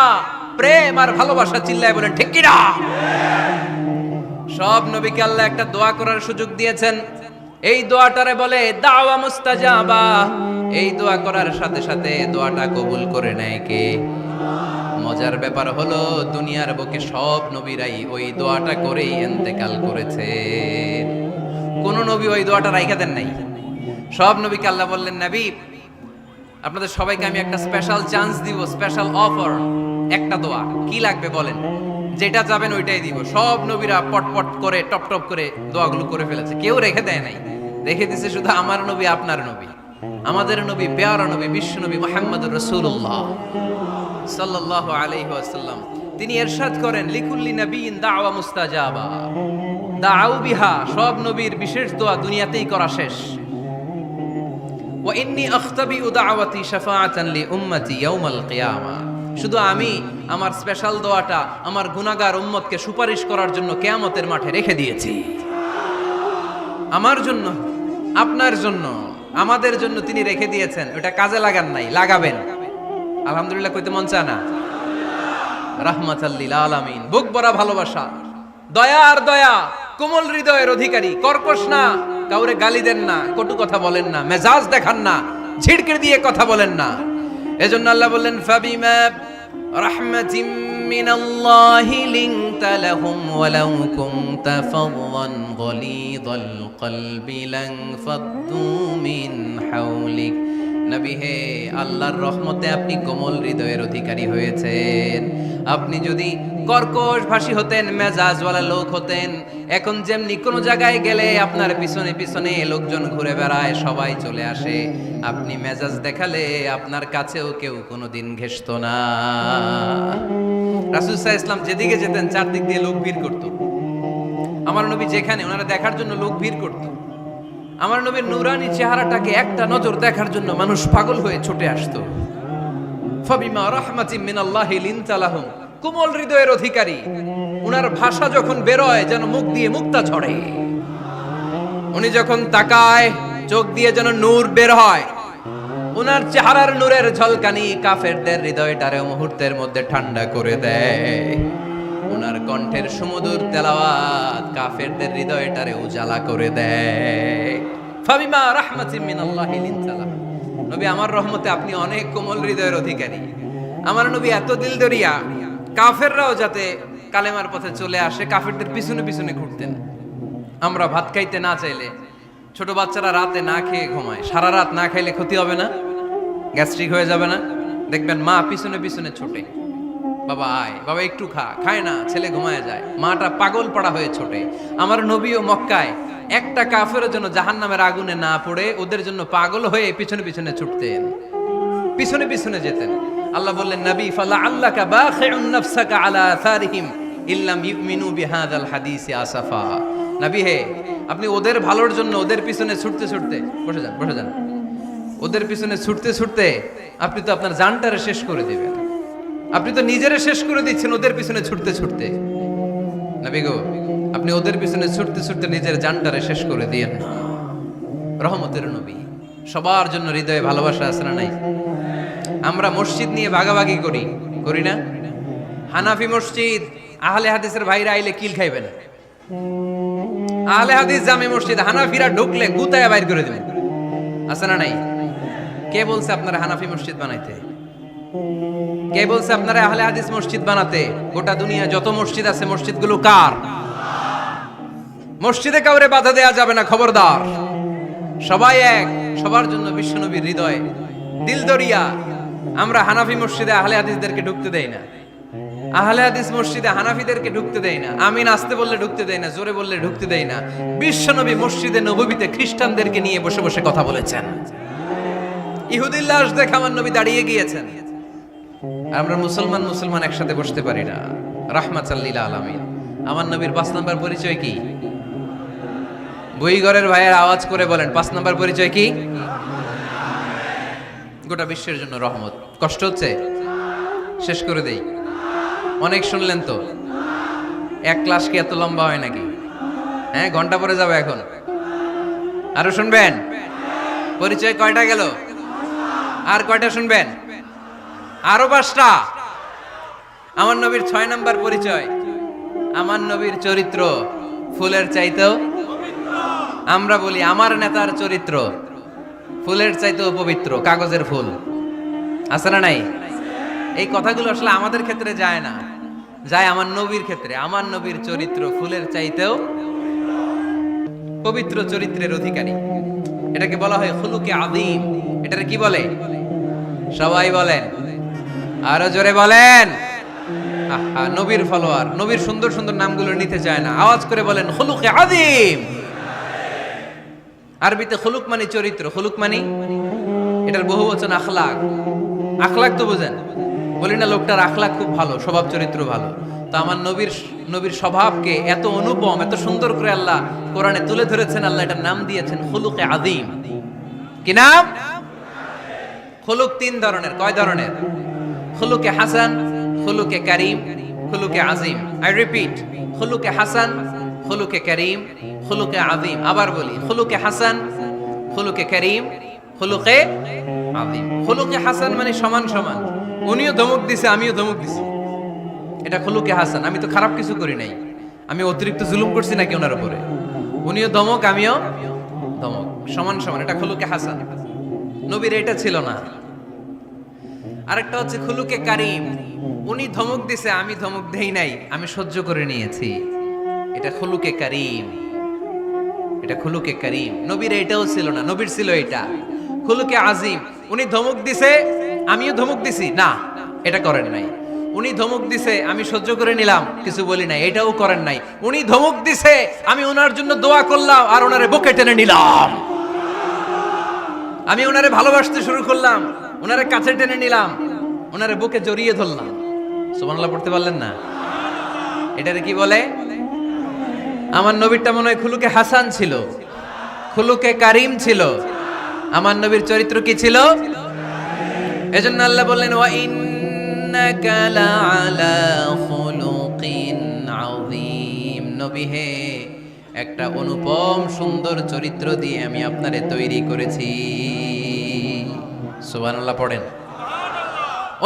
প্রেম আর ভালোবাসা। চিল্লায় বলেন ঠিক কি না? সব নবীকে আল্লাহ একটা দোয়া করার সুযোগ দিয়েছেন। এই দোয়াটারে বলে দাওয়া মুস্তাজাবা। এই দোয়া করার সাথে সাথে দোয়াটা কবুল করে নেয় কে? মজার ব্যাপার হলো দুনিয়ার বুকে সব নবীরাই ওই দোয়াটা করেই ইন্তেকাল করেছে। কোন নবী ওই দোয়াটা রাইখা দেন নাই। সব নবীকে আল্লাহ বললেন, নবী আপনাদের সবাইকে আমি একটা স্পেশাল চান্স দিব, স্পেশাল অফার। একটা দোয়া, কি লাগবে বলেন, যেটা যাবেন ওইটাই দিব। সব নবীরা পটপট করে টপ টপ করে দোয়াগুলো করে ফেলেছে, কেউ রেখে দেয় নাই। রেখে দিছে শুধু আমার নবী, আপনার নবী, আমাদের নবী, পেয়ারা নবী, বিশ্ব নবী মুহাম্মদুর রাসূলুল্লাহ সাল্লাল্লাহু আলাইহি ওয়াসাল্লাম। তিনি ইরশাদ করেন, লিকুল্লি নবিয়িন দাওয়া মুস্তাজাবা দাউ বিহা। সব নবীর বিশেষ দোয়া দুনিয়াতেই করা শেষ। ওয়া ইন্নী আখতাবিউ দাওয়াতি শাফাআতান লি উম্মতি ইয়াউমাল কিয়ামা। শুধু আমি আমার স্পেশাল দোয়াটা আমার গুনাহগার উম্মতকে সুপারিশ করার জন্য কিয়ামতের মাঠে রেখে দিয়েছি। আমার জন্য, আপনার জন্য, আমাদের জন্য তিনি রেখে দিয়েছেন। ওটা কাজে লাগান নাই, লাগাবেন। আলহামদুলিল্লাহ কইতে মন চায় না? রাহমাতাল লিল আলামিন, বুক ভরা ভালোবাসা, দয়া আর দয়া, কোমল হৃদয়ের অধিকারী, কর্কশ না, কাউরে গালি দেন না, কটু কথা বলেন না, মেজাজ দেখান না, ঝিড়কির দিয়ে কথা বলেন না। এজন্য আল্লাহ বললেন, ফাবিমা রাহমাতিম মিনাল্লাহি লিনতা লাহুম ওয়ালাউ কুনতা ফাদদান গলিযাল কলবি লানফাদ্দু মিন হাওলিক। নবী হে, আল্লাহর রহমতে আপনি কোমল হৃদয়ের অধিকারী হয়েছেন। আপনি যদি কর্কশ ভাষী হতেন, মেজাজওয়ালা লোক হতেন, এখন যেমনি কোনো জায়গায় গেলে আপনার পিছনে পিছনে লোকজন ঘুরে বেড়ায়, সবাই চলে আসে, আপনি মেজাজ দেখালে আপনার কাছেও কেউ কোনোদিন ঘেষতো না। রাসূল সাল্লাল্লাহু আলাইহি ওয়াসাল্লাম যেদিকে যেতেন চারদিক দিয়ে লোক ভিড় করত। আমার নবী যেখানে, ওনারা দেখার জন্য লোক ভিড় করত। আমার নবীর নূরানী চেহারাটাকে একটা নজর দেখার জন্য মানুষ পাগল হয়ে ছুটে আসতো। ফাবিমা রাহমাতিম মিনাল্লাহি লিনতা লাহুম, কোমল হৃদয়ের অধিকারী। উনার ভাষা যখন বেরোয় যেন মুখ দিয়ে মুক্তা ঝরে। উনি যখন তাকায় চোখ দিয়ে যেন নূর বের হয়। উনার চেহারার নূরের ঝলকানি কাফেরদের হৃদয়টারে মুহূর্তের মধ্যে ঠান্ডা করে দেয়। উনার কণ্ঠের সুমধুর তেলাওয়াত কাফেরদের হৃদয়টারে উজালা করে দেয়। ফাবিমা রাহমাতিম মিনাল্লাহি লিনতা লাহুম, নবী আমার রহমতে আপনি অনেক কোমল হৃদয়ের অধিকারী। আমার নবী এত দিলদরিয়া, কাফেররাও যাতে কালেমার পথে চলে আসে কাফেরদের পিছনে পিছনে ঘুরতেন। আমরা ভাত খাইতে না চাইলে, ছোট বাচ্চারা রাতে না খেয়ে ঘুমায়, সারা রাত না খাইলে ক্ষতি হবে না? গ্যাস্ট্রিক হয়ে যাবে না? দেখবেন মা পিছনে পিছনে ছোটে, বাবা আয়, বাবা একটু খা, খায় না, ছেলে ঘুমায় যায়, মাটা পাগল পাড়া হয়ে ছোটে। আমার নবীও মক্কায় একটা কাফেরের জন্য জাহান্নামের আগুনে না পড়ে ওদের জন্য পাগল হয়ে পিছনে পিছনে ছুটতেন, পিছনে পিছনে যেতেন। আল্লাহ বললেন, নবী ফালা আল্লাকা বাখিউন নাফসাকা আলা আসারিহিম ইল্লাম ইউমিনু বিহাদাল হাদিসি আসাফা। নবী হে, আপনি ওদের ভালোর জন্য ওদের পিছনে ছুটতে ছুটতে, বসে যান বসে যান, ওদের পিছনে ছুটতে ছুটতে আপনি তো আপনার জানটারে শেষ করে দিবেন। আপনি তো নিজেরে শেষ করে দিচ্ছেন ওদের পিছনে ছুটতে ছুটতে। নবী গো, আপনি ওদের পিছনে ছুটতে ছুটতে নিজের জানটারে শেষ করে দিয়েন না। রহমতের নবী, সবার জন্য হৃদয়ে ভালোবাসা আছে না নাই? আমরা মসজিদ নিয়ে ভাগাভাগি করি, করি না? হানাফি মসজিদ, আহলে হাদিসের ভাইরা আইলে কিল খাইবেন। আহলে হাদিস জামে মসজিদ, হানাফিরা ঢুকলে গুতায় বাইর করে দিবেন, আছে না নাই? কে বলছে আপনারা হানাফি মসজিদ বানাইতে? কে বলছে আপনারা আহলে হাদিস মসজিদ বানাতে? গোটা দুনিয়া যত মসজিদ আছে মসজিদগুলো কার? মসজিদে কাউরে বাধা দেয়া যাবে না, খবরদার। সবাই এক, সবার জন্য বিশ্বনবীর হৃদয় দিলদরিয়া। আমরা হানাফি মসজিদে আহলে হাদিসদেরকে ঢুকতে দেই না, আহলে হাদিস মসজিদে হানাফিদেরকে ঢুকতে দেই না। আমিন আসতে বললে ঢুকতে দেই না, জোরে বললে ঢুকতে দেই না। বিশ্বনবী মসজিদে নববীতে খ্রিস্টানদেরকে নিয়ে বসে বসে কথা বলেছেন। ইহুদির লাশ দেখে আমার নবী দাঁড়িয়ে গিয়েছেন, আর আমরা মুসলমান একসাথে বসতে পারি না। রাহমাতাল লিল আলামিন। আমার নবীর 5 নাম্বার পরিচয় কি? বইঘরের ভাইয়ের আওয়াজ করে বলেন 5 নাম্বার পরিচয় কি? গোটা বিশ্বের জন্য রহমত। কষ্ট হচ্ছে? শেষ করে দেই। অনেক শুনলেন তো। এক ক্লাস কি এত লম্বা হয় নাকি? হ্যাঁ, ঘন্টা পরে যাবে এখন। আরো শুনবেন? পরিচয় কয়টা গেল? আর কয়টা শুনবেন? আরো 5টা। আমার নবীর 6 নাম্বার পরিচয়, আমার নবীর চরিত্র ফুলের চাইতেও, আমরা বলি আমার নেতার চরিত্র ফুলের চাইতেও পবিত্র, কাগজের ফুল। আছে না নাই? এই কথাগুলো আসলে আমাদের ক্ষেত্রে যায় না, যায় আমার নবীর ক্ষেত্রে। আমার নবীর চরিত্র ফুলের চাইতেও পবিত্র চরিত্রের অধিকারী। এটাকে বলা হয় খুলুকে আযীম। এটারে কি বলে? সবাই বলেন, আরো জোরে বলেন। আহা, নবীর ফলোয়ার, নবীর সুন্দর সুন্দর নামগুলো নিতে চায় না, আওয়াজ করে বলেন খুলুকে আযীম। আরবিতে খুলুক মানে চরিত্র, খুলুক মানে এটার বহুবচন আখলাক। আখলাক তো বুঝেন, বলি না লোকটার আখলাক খুব ভালো, স্বভাব চরিত্র ভালো। তো আমার নবীর স্বভাবকে এত অনুপম, এত সুন্দর করে আল্লাহ কোরআনে তুলে ধরেছেন। আল্লাহ এটার নাম দিয়েছেন খুলুকে আযীম। কি নাম? খুলুক 3 ধরনের। কয় ধরনের? খুলুকে হাসান, খুলুকে কারীম, খুলুকে আযীম। আই রিপিট, খুলুকে হাসান, খুলুকে কারীম, খুলুকে আযীম। আবার বলি, খুলুকে হাসান, খুলুকে কারীম, খুলুকে আযীম। খুলুকে হাসান মানে সমান সমান, উনিও ধমক দিছে আমিও ধমক দিছি, এটা খুলুকে হাসান। আমি তো খারাপ কিছু করি নাই, আমি অতিরিক্ত জুলুম করছি নাকি ওনার উপরে? উনিও ধমক আমিও ধমক, সমান সমান, এটা খুলুকে হাসান। নবীর এটা ছিল না। আরেকটা হচ্ছে খুলুকে কারীম, উনি ধমক দিছে আমি ধমক দেই নাই, আমি সহ্য করে নিয়েছি, এটা খুলুকে কারীম। এটা খুলুকে কারীম। নবীর এটাও ছিল না, নবীর ছিল এটা খুলুকে আযীম। উনি ধমক দিছে আমিও ধমক দিছি, না এটা করেন নাই। উনি ধমক দিছে আমি সহ্য করে নিলাম, কিছু বলি নাই, এটাও করেন নাই। উনি ধমক দিছে আমি ওনার জন্য দোয়া করলাম আর ওনারে বুকে টেনে নিলাম, আমি ওনারে ভালোবাসতে শুরু করলাম, ওনারে কাছে টেনে নিলাম, ওনারে বুকে জড়িয়ে ধরলাম। সুবহানাল্লাহ পড়তে পারলেন না? এটারে কি বলে? আমার নবীরটা মনে হয় খুলুকে হাসান ছিল, খুলুকে কারীম ছিল। আমার নবীর চরিত্র কি ছিল? এজন্য আল্লাহ বললেন ওয়া ইন্নাকা লাআলা খুলুকিন আযীম। নবী হে, একটা অনুপম সুন্দর চরিত্র দিয়ে আমি আপনারে তৈরি করেছি। সুবহানাল্লাহ পড়েন।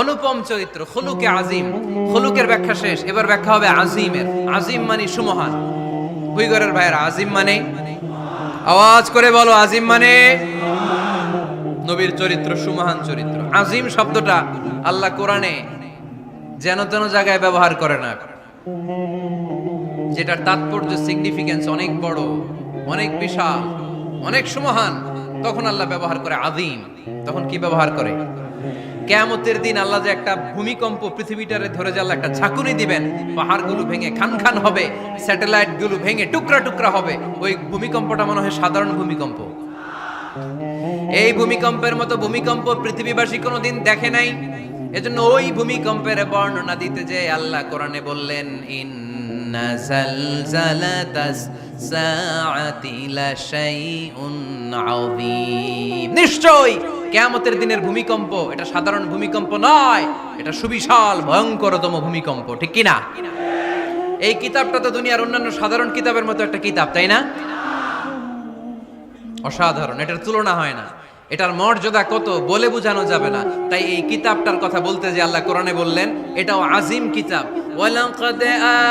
অনুপম চরিত্র, খুলুকে আযীম। খুলুকের ব্যাখ্যা শেষ, এবার ব্যাখ্যা হবে আযীমের। আযীম মানে সুমহান। বুইগরের ভাইয়েরা, আযীম মানে, আওয়াজ করে বলো, আযীম মানে নবীর চরিত্র সুমহান চরিত্র। আযীম শব্দটা আল্লাহ কোরআনে যেন তেন জায়গায় ব্যবহার করে না, যেটার তাৎপর্য সিগনিফিকেন্স অনেক বড়, অনেক বিশাল, অনেক সুমহান, তখন আল্লাহ ব্যবহার করে আযীম। তখন কি ব্যবহার করে? কিয়ামতের দিন আল্লাহ যে একটা ভূমিকম্প পৃথিবীটারে ধরে যে আল্লাহ একটা ঝাঁকুনি দিবেন, পাহাড়গুলো ভেঙে খান খান হবে, স্যাটেলাইট গুলো ভেঙে টুকরা টুকরা হবে, ওই ভূমিকম্পটা মনে হয় সাধারণ ভূমিকম্প। এই ভূমিকম্পের মতো ভূমিকম্প পৃথিবীবাসী কোনোদিন দেখে নাই। এজন্য ওই ভূমিকম্পের বর্ণনা দিতে যে আল্লাহ কোরআনে বললেন ইন্না জালজালাতাস সাআতি লাশাইউন আযীম। নিশ্চয়ই কিয়ামতের দিনের ভূমিকম্প এটা সাধারণ ভূমিকম্প নয়, এটা সুবিশাল ভয়ঙ্করতম ভূমিকম্প। ঠিক কি না? এই কিতাবটা তো দুনিয়ার অন্যান্য সাধারণ কিতাবের মতো একটা কিতাব, তাই না? অসাধারণ, এটার তুলনা হয় না। এটার মর্যাদা কত বলে বোঝানো যাবে না। তাই এই কিতাবটার কথা বলতে যে আল্লাহ কোরআনে বললেন এটাও আযীম কিতাব। ওয়ালাকাদ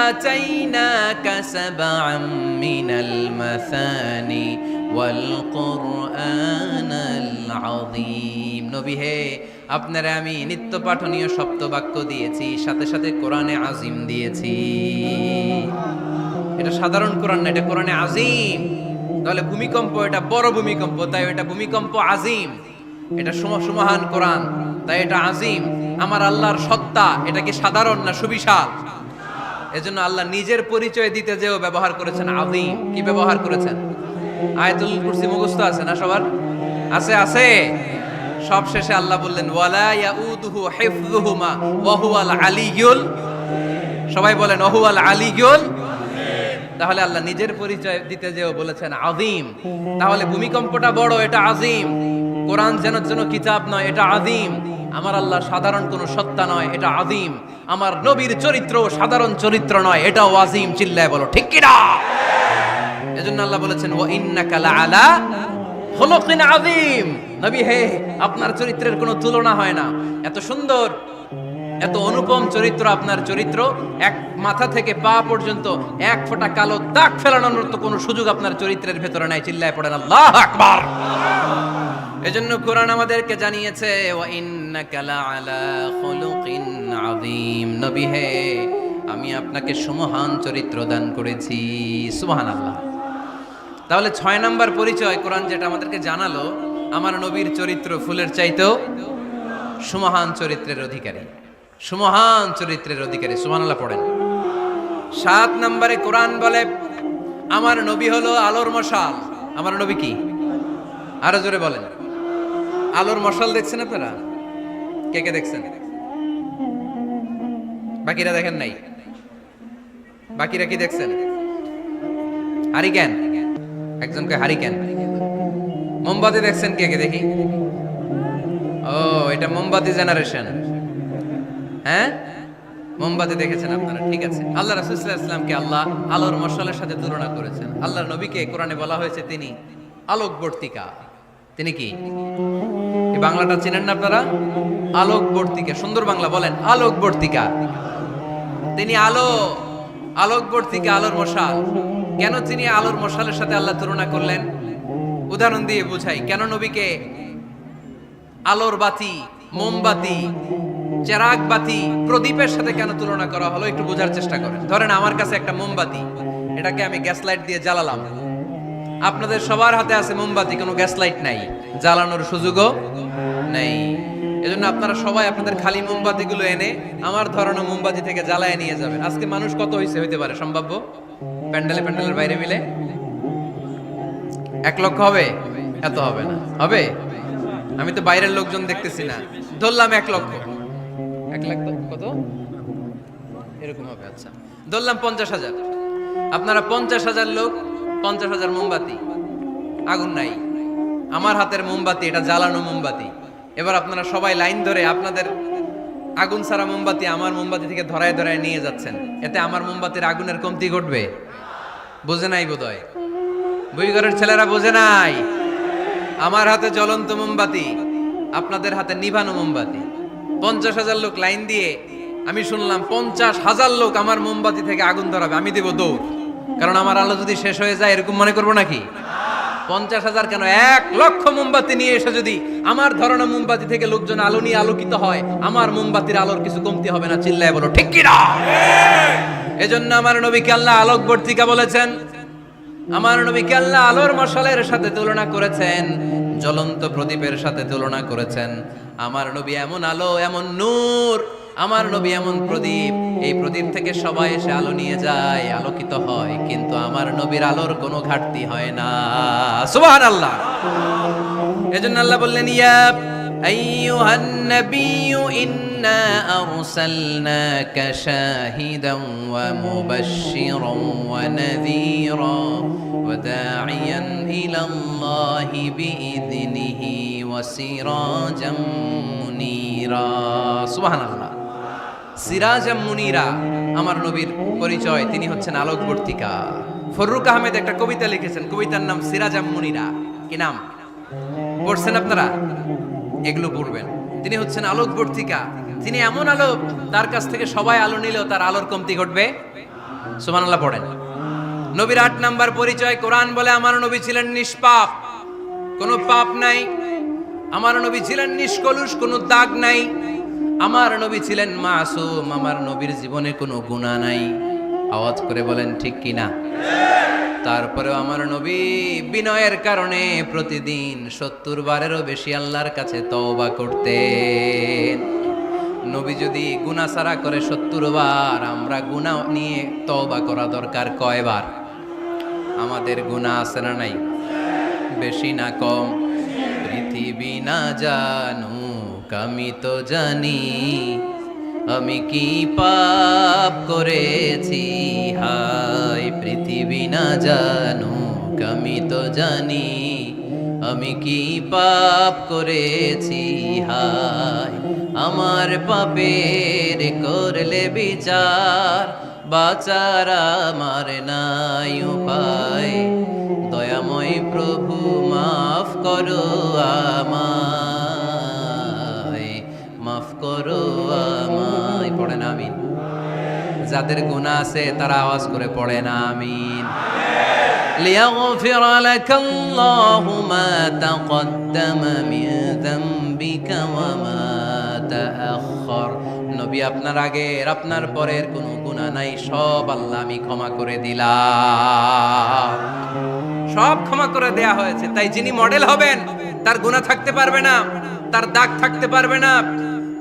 আতাইনাকা সাবআম মিনাল মাসানি ওয়াল কুরআনাল আযীম। নবী হে, আপনারে আমি নিত্য পাঠনীয় সপ্তবাক্য দিয়েছি, সাথে সাথে কোরআনে আযীম দিয়েছি। এটা সাধারণ কোরআন না, এটা কোরআনে আযীম। তাহলে ভূমিকম্প এটা বড় ভূমিকম্প, তাই এটা ভূমিকম্প আযীম। এটা সুমহান কোরআন, তাই এটা আযীম। আমার আল্লাহর সত্তা এটা কি সাধারণ না সুবিশাল? এজন্য আল্লাহ নিজের পরিচয় দিতে যেও ব্যবহার করেছেন আযীম। কি ব্যবহার করেছেন? আয়াতুল কুরসি মুখস্থ আছে না সবার? আছে আছে। সব শেষে আল্লাহ বললেন ওয়ালা ইয়াউদুহু হিফযুহুমা ওয়া হুয়াল আলিয়্যুল, সবাই বলেন ওয়া হুয়াল আলিয়্যুল। তাহলে আল্লাহ নিজের পরিচয় দিতে যেও বলেছেন আযীম। তাহলে ভূমিকম্পটা বড়, এটা আযীম। কোরআন যেন কিতাব নয়, এটা আযীম। আমার আল্লাহ সাধারণ কোনো সত্তা নয়, এটা আযীম। আমার নবীর চরিত্র সাধারণ চরিত্র নয়, এটাও আযীম। চিল্লায় বলো ঠিক কি না? এজন্য আল্লাহ বলেছেন ওয়া ইন্নাকা লাআলা খুলুকিন আযীম। নবী হে, আপনার চরিত্রের কোনো তুলনা হয় না। এত সুন্দর, এত অনুপম চরিত্র আপনার চরিত্র। এক মাথা থেকে পা পর্যন্ত এক ফোঁটা কালো দাগ ফেলানোর তো কোনো সুযোগ আপনার চরিত্রের ভেতরে নাই। চিল্লায় পড়েন আল্লাহু আকবার। এজন্য কোরআন আমাদেরকে জানিয়েছে ওয়া ইন্নাকা লাআলা খুলুকিন আযীম। নবী হে, আমি আপনাকে সুমহান চরিত্র দান করেছি। সুবহানাল্লাহ। তাহলে 6 নাম্বার পরিচয় কোরআন যেটা আমাদেরকে জানালো, আমার নবীর চরিত্র ফুলের চাইতেও সুমহান চরিত্রের অধিকারী, সুমহান চরিত্রের অধিকারী। সুবহানাল্লাহ পড়েন। 7 নম্বরে কোরআন বলে আমার নবী হলো আলোর মশাল। আমার নবী কি? আরো জোরে বলেন। আলোর মশাল দেখছেন আপনারা? কে কে দেখছেন? বাকিরা দেখেন নাই? বাকিরা কি দেখছেন? হারিকেন, একজনকে হারিকেন। মোমবাতি দেখছেন কে কে? দেখি। ও, এটা মোমবাতি জেনারেশন। হ্যাঁ, মোমবাতি দেখেছেন আপনারা, ঠিক আছে। আল্লাহ রাসূল সাল্লাল্লাহু আলাইহি ওয়াসাল্লামকে আল্লাহ আলোর মশালের সাথে তুলনা করেছেন। আল্লাহর নবীকে কোরআনে বলা হয়েছে তিনি আলোকবর্তিকা। তিনি কি? এই বাংলাটা চেনেন না আপনারা? আলোকবর্তিকা। সুন্দর বাংলা বলেন, আলোকবর্তিকা। তিনি আলো, আলোকবর্তিকা, আলোর মশাল। কেন তিনি আলোর মশালের সাথে আল্লাহ তুলনা করলেন? উদাহরণ দিয়ে বুঝাই। কেন নবীকে আলোর বাতি, মোমবাতি, চেরাগ বাতি, প্রদীপের সাথে কেন তুলনা করা হলো? একটু বোঝার চেষ্টা করেন। ধরেন আমার কাছে একটা মোমবাতি, এটাকে আমি গ্যাস লাইট দিয়ে জ্বালালাম। আপনাদের সবার হাতে আছে মোমবাতি, কোনো গ্যাস লাইট নাই, জ্বালানোর সুযোগও নেই। এজন্য আপনারা সবাই আপনাদের খালি মোমবাতিগুলো এনে আমার ধরানো মোমবাতি থেকে জ্বালায় নিয়ে যাবেন। আজকে মানুষ কত হইতে পারে সম্ভাব্য? প্যান্ডেলের বাইরে মিলে 1 লক্ষ হবে? এত হবে না। হবে? আমি তো বাইরের লোকজন দেখতেছি না, ধরলাম 1 লক্ষ। 1 লাখ কত এরকম হবে। আচ্ছা, ধরলাম 50,000। আপনারা 50,000 লোক, 50,000 মোমবাতি, আগুন নাই। আমার হাতের মোমবাতি, এটা জ্বালানো মোমবাতি। এবার আপনারা সবাই লাইন ধরে আপনাদের আগুন ছাড়া মোমবাতি আমার মোমবাতি থেকে ধরায় ধরায় নিয়ে যাচ্ছেন। এতে আমার মোমবাতির আগুনের কমতি ঘটবে? বোঝে নাই বোধহয়, বুইঘরের ছেলেরা বোঝে নাই। আমার হাতে জ্বলন্ত মোমবাতি, আপনাদের হাতে নিভানো মোমবাতি। 50,000 লোক লাইন দিয়ে, আমি শুনলাম 50,000 লোক আমার মোমবাতি থেকে আগুন ধরাবে। আমি দেব দৌড়, কারণ আমার আলো যদি শেষ হয়ে যায় এরকম মনে করবো নাকি? 50,000 কেন, 1 লক্ষ মোমবাতি নিয়ে এসে যদি আমার ধরানো মোমবাতি থেকে লোকজন আলো নিয়ে আলোকিত হয়, আমার মোমবাতির আলোর কিছু কমতি হবে না। চিল্লায় বলো ঠিক কি না? এজন্য আমার নবীকে আল্লাহ আলোকবর্তিকা বলেছেন। আমার নবীকে আল্লাহ আলোর মশালের সাথে তুলনা করেছেন, জ্বলন্ত প্রদীপের সাথে তুলনা করেছেন। আমার নবী এমন আলো, এমন নূর, আমার নবী এমন প্রদীপ, এই প্রদীপ থেকে সবাই এসে আলো নিয়ে যায়, আলোকিত হয়, কিন্তু আমার নবীর আলোর কোনো ঘাটতি হয় না। সুবহানাল্লাহ। এজন্য আল্লাহ বললেন ইয়া আইয়ুহান নাবিয়্যু ইন্না আরসালনাকা শাহিদান ওয়া মুবাশশিরান ওয়া নাযীরা ওয়া দা'iয়ান ইলাল্লাহি বিইذনিহি ওয়া সিরাজাম মুনীরা। সুবহানাল্লাহ। সিরাজাম মুনীরা, আমার নবীর পরিচয়, তিনি হচ্ছেন আলোকবর্তিকা। ফররুক আহমেদ একটা কবিতা লিখেছেন, কবিতার নাম সিরাজাম মুনীরা। কি নাম? পড়ছেন আপনারা? এগুলো পড়বেন। তিনি হচ্ছেন আলোকবর্তিকা। তিনি এমন আলো, তার কাছ থেকে সবাই আলো নিলেও তার আলোর কমতি ঘটবে। সুবহানাল্লাহ পড়েন। নবীর 8 নাম্বার পরিচয়, কোরআন বলে আমার নবী ছিলেন নিষ্পাপ, কোনো পাপ নাই। আমার নবী ছিলেন নিষ্কলুষ, কোনো দাগ নাই। আমার নবী ছিলেন মাসুম, আমার নবীর জীবনে কোনো গুনাহ নাই। আওয়াজ করে বলেন ঠিক কি না? তারপরেও আমার নবী বিনয়ের কারণে প্রতিদিন 70 বারেরও বেশি আল্লাহর কাছে তওবা করতেন। নবী যদি গুনাহ ছাড়া করে 70 বার, আমরা গুনাহ নিয়ে তওবা করা দরকার কয়বার? আমাদের গুনাহ আছে না নাই? বেশি না কম? পৃথিবী না জানুক আমি তো জানি আমি কি পাপ করেছি, হায় পৃথিবী না জানুক আমি তো জানি আমি কি পাপ করেছি, হায় আমার পাপের করলে বিচার, বাঁচার আমার নাই উপায়, দয়াময় প্রভু মাফ করো আমায়, মাফ করো আমায়। পড়েন আমিন। যাদের গুনাহ আছে তারা আওয়াজ করে পড়েন আমিন। লিয়াগফির লাকাল্লাহু মা তাকদ্দামা মিন যামবিকা ওয়া মা তাআখার। নবী আপনার আগের আপনার পরের কোনো গুনাহ নাই, সব আল্লাহ আমি ক্ষমা করে দিলাম, সব ক্ষমা করে দেয়া হয়েছে। তাই যিনি মডেল হবেন তার গুনাহ থাকতে পারবে না, তার দাগ থাকতে পারবে না,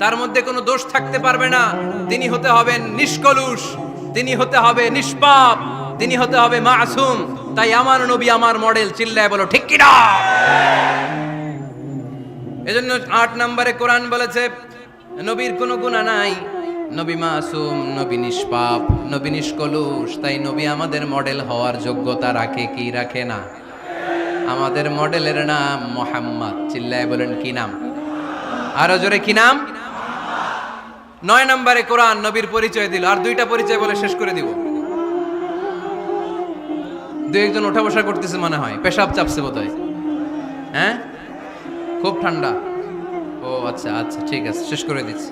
তার মধ্যে কোনো দোষ থাকতে পারবে না। তিনি হতে হবেন নিষ্কলুষ, তিনি হতে হবে নিষ্পাপ, তিনি হতে হবে মাসুম। তাই আমার নবী আমার মডেল, চিল্লায় বলো ঠিক কিনা। এজন্য 8 নম্বরে কোরআন বলেছে নবীর কোনো গুনাহ নাই, নবী মাসুম, নবী নিষ্পাপ, নবী নিষ্কলুষ। তাই নবী আমাদের মডেল হওয়ার যোগ্যতা রাখে কি রাখে না? আমাদের মডেলের নাম মুহাম্মদ। চিল্লায় বলেন কি নাম? আরো জোরে কি নাম? 9 নম্বরে কোরআন নবীর পরিচয় দিল। আর 2টা পরিচয় বলে শেষ করে দিব। 2-1 ওঠা বসা করতেছে মনে হয়, পেশাব চাপছে বোধহয়। হ্যাঁ, খুব ঠান্ডা। ও আচ্ছা আচ্ছা, ঠিক আছে, শেষ করে দিচ্ছি।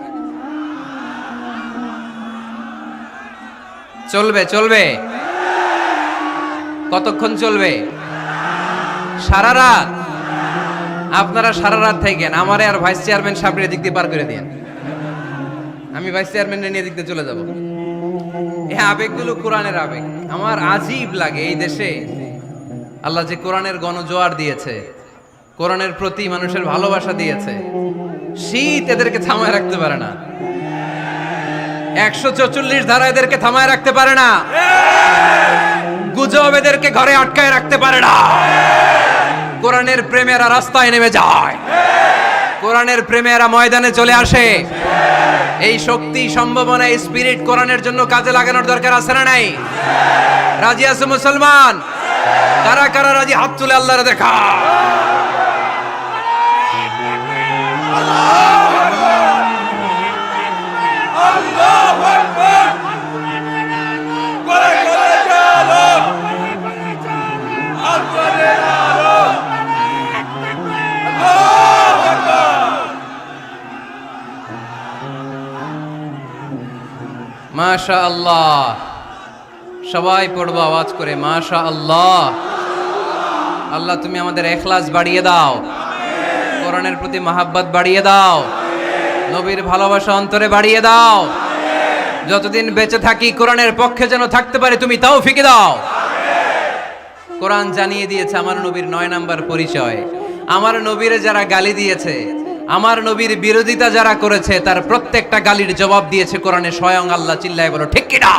চলবে চলবে, কতক্ষণ চলবে? সারা রাত। আপনারা সারা রাত থাকেন, আমারে আর ভাইস চেয়ারম্যান সাহেবের দিক দিয়ে পার করে দেন। আমি ভাইস চেয়ারম্যানের নিয়ে দিক দিয়ে চলে যাব। এই আবেগগুলো কোরআনের আবেগ। আমার আজীব লাগে এই দেশে আল্লাহ যে কোরআনের গণজোয়ার দিয়েছে, কোরআনের প্রতি মানুষের ভালোবাসা দিয়েছে, শীত এদেরকে থামায় রাখতে পারে না। 144 ধারা এদেরকে থামায় রাখতে পারে না। গুজব এদেরকে ঘরে আটকায় রাখতে পারে না। কোরআনের প্রেমেরা রাস্তায় নেমে যায়, কোরআনের প্রেমেরা ময়দানে চলে আসে। এই শক্তি, সম্ভাবনা, এই স্পিরিট কোরআনের জন্য কাজে লাগানোর দরকার আছে না নাই? রাজি আছে মুসলমান? কারা কারা রাজি? হাত তুলে আল্লাহরে দেখা। মাশাআল্লাহ, সবাই পড়বো আওয়াজ করে মাশাআল্লাহ। আল্লাহ তুমি আমাদের ইখলাস বাড়িয়ে দাও, কোরআনের প্রতি মহাব্বত বাড়িয়ে দাও, নবীর ভালোবাসা অন্তরে বাড়িয়ে দাও। যতদিন বেঁচে থাকি কোরআনের পক্ষে যেন থাকতে পারে তুমি তৌফিক দাও। কোরআন জানিয়ে দিয়েছে আমার নবীর 9 নাম্বার পরিচয়। আমার নবীরে যারা গালি দিয়েছে, আমার নবীর বিরোধিতা যারা করেছে, তার প্রত্যেকটা গালির জবাব দিয়েছে কোরআনে স্বয়ং আল্লাহ। চিল্লায় বলো ঠিক কিনা।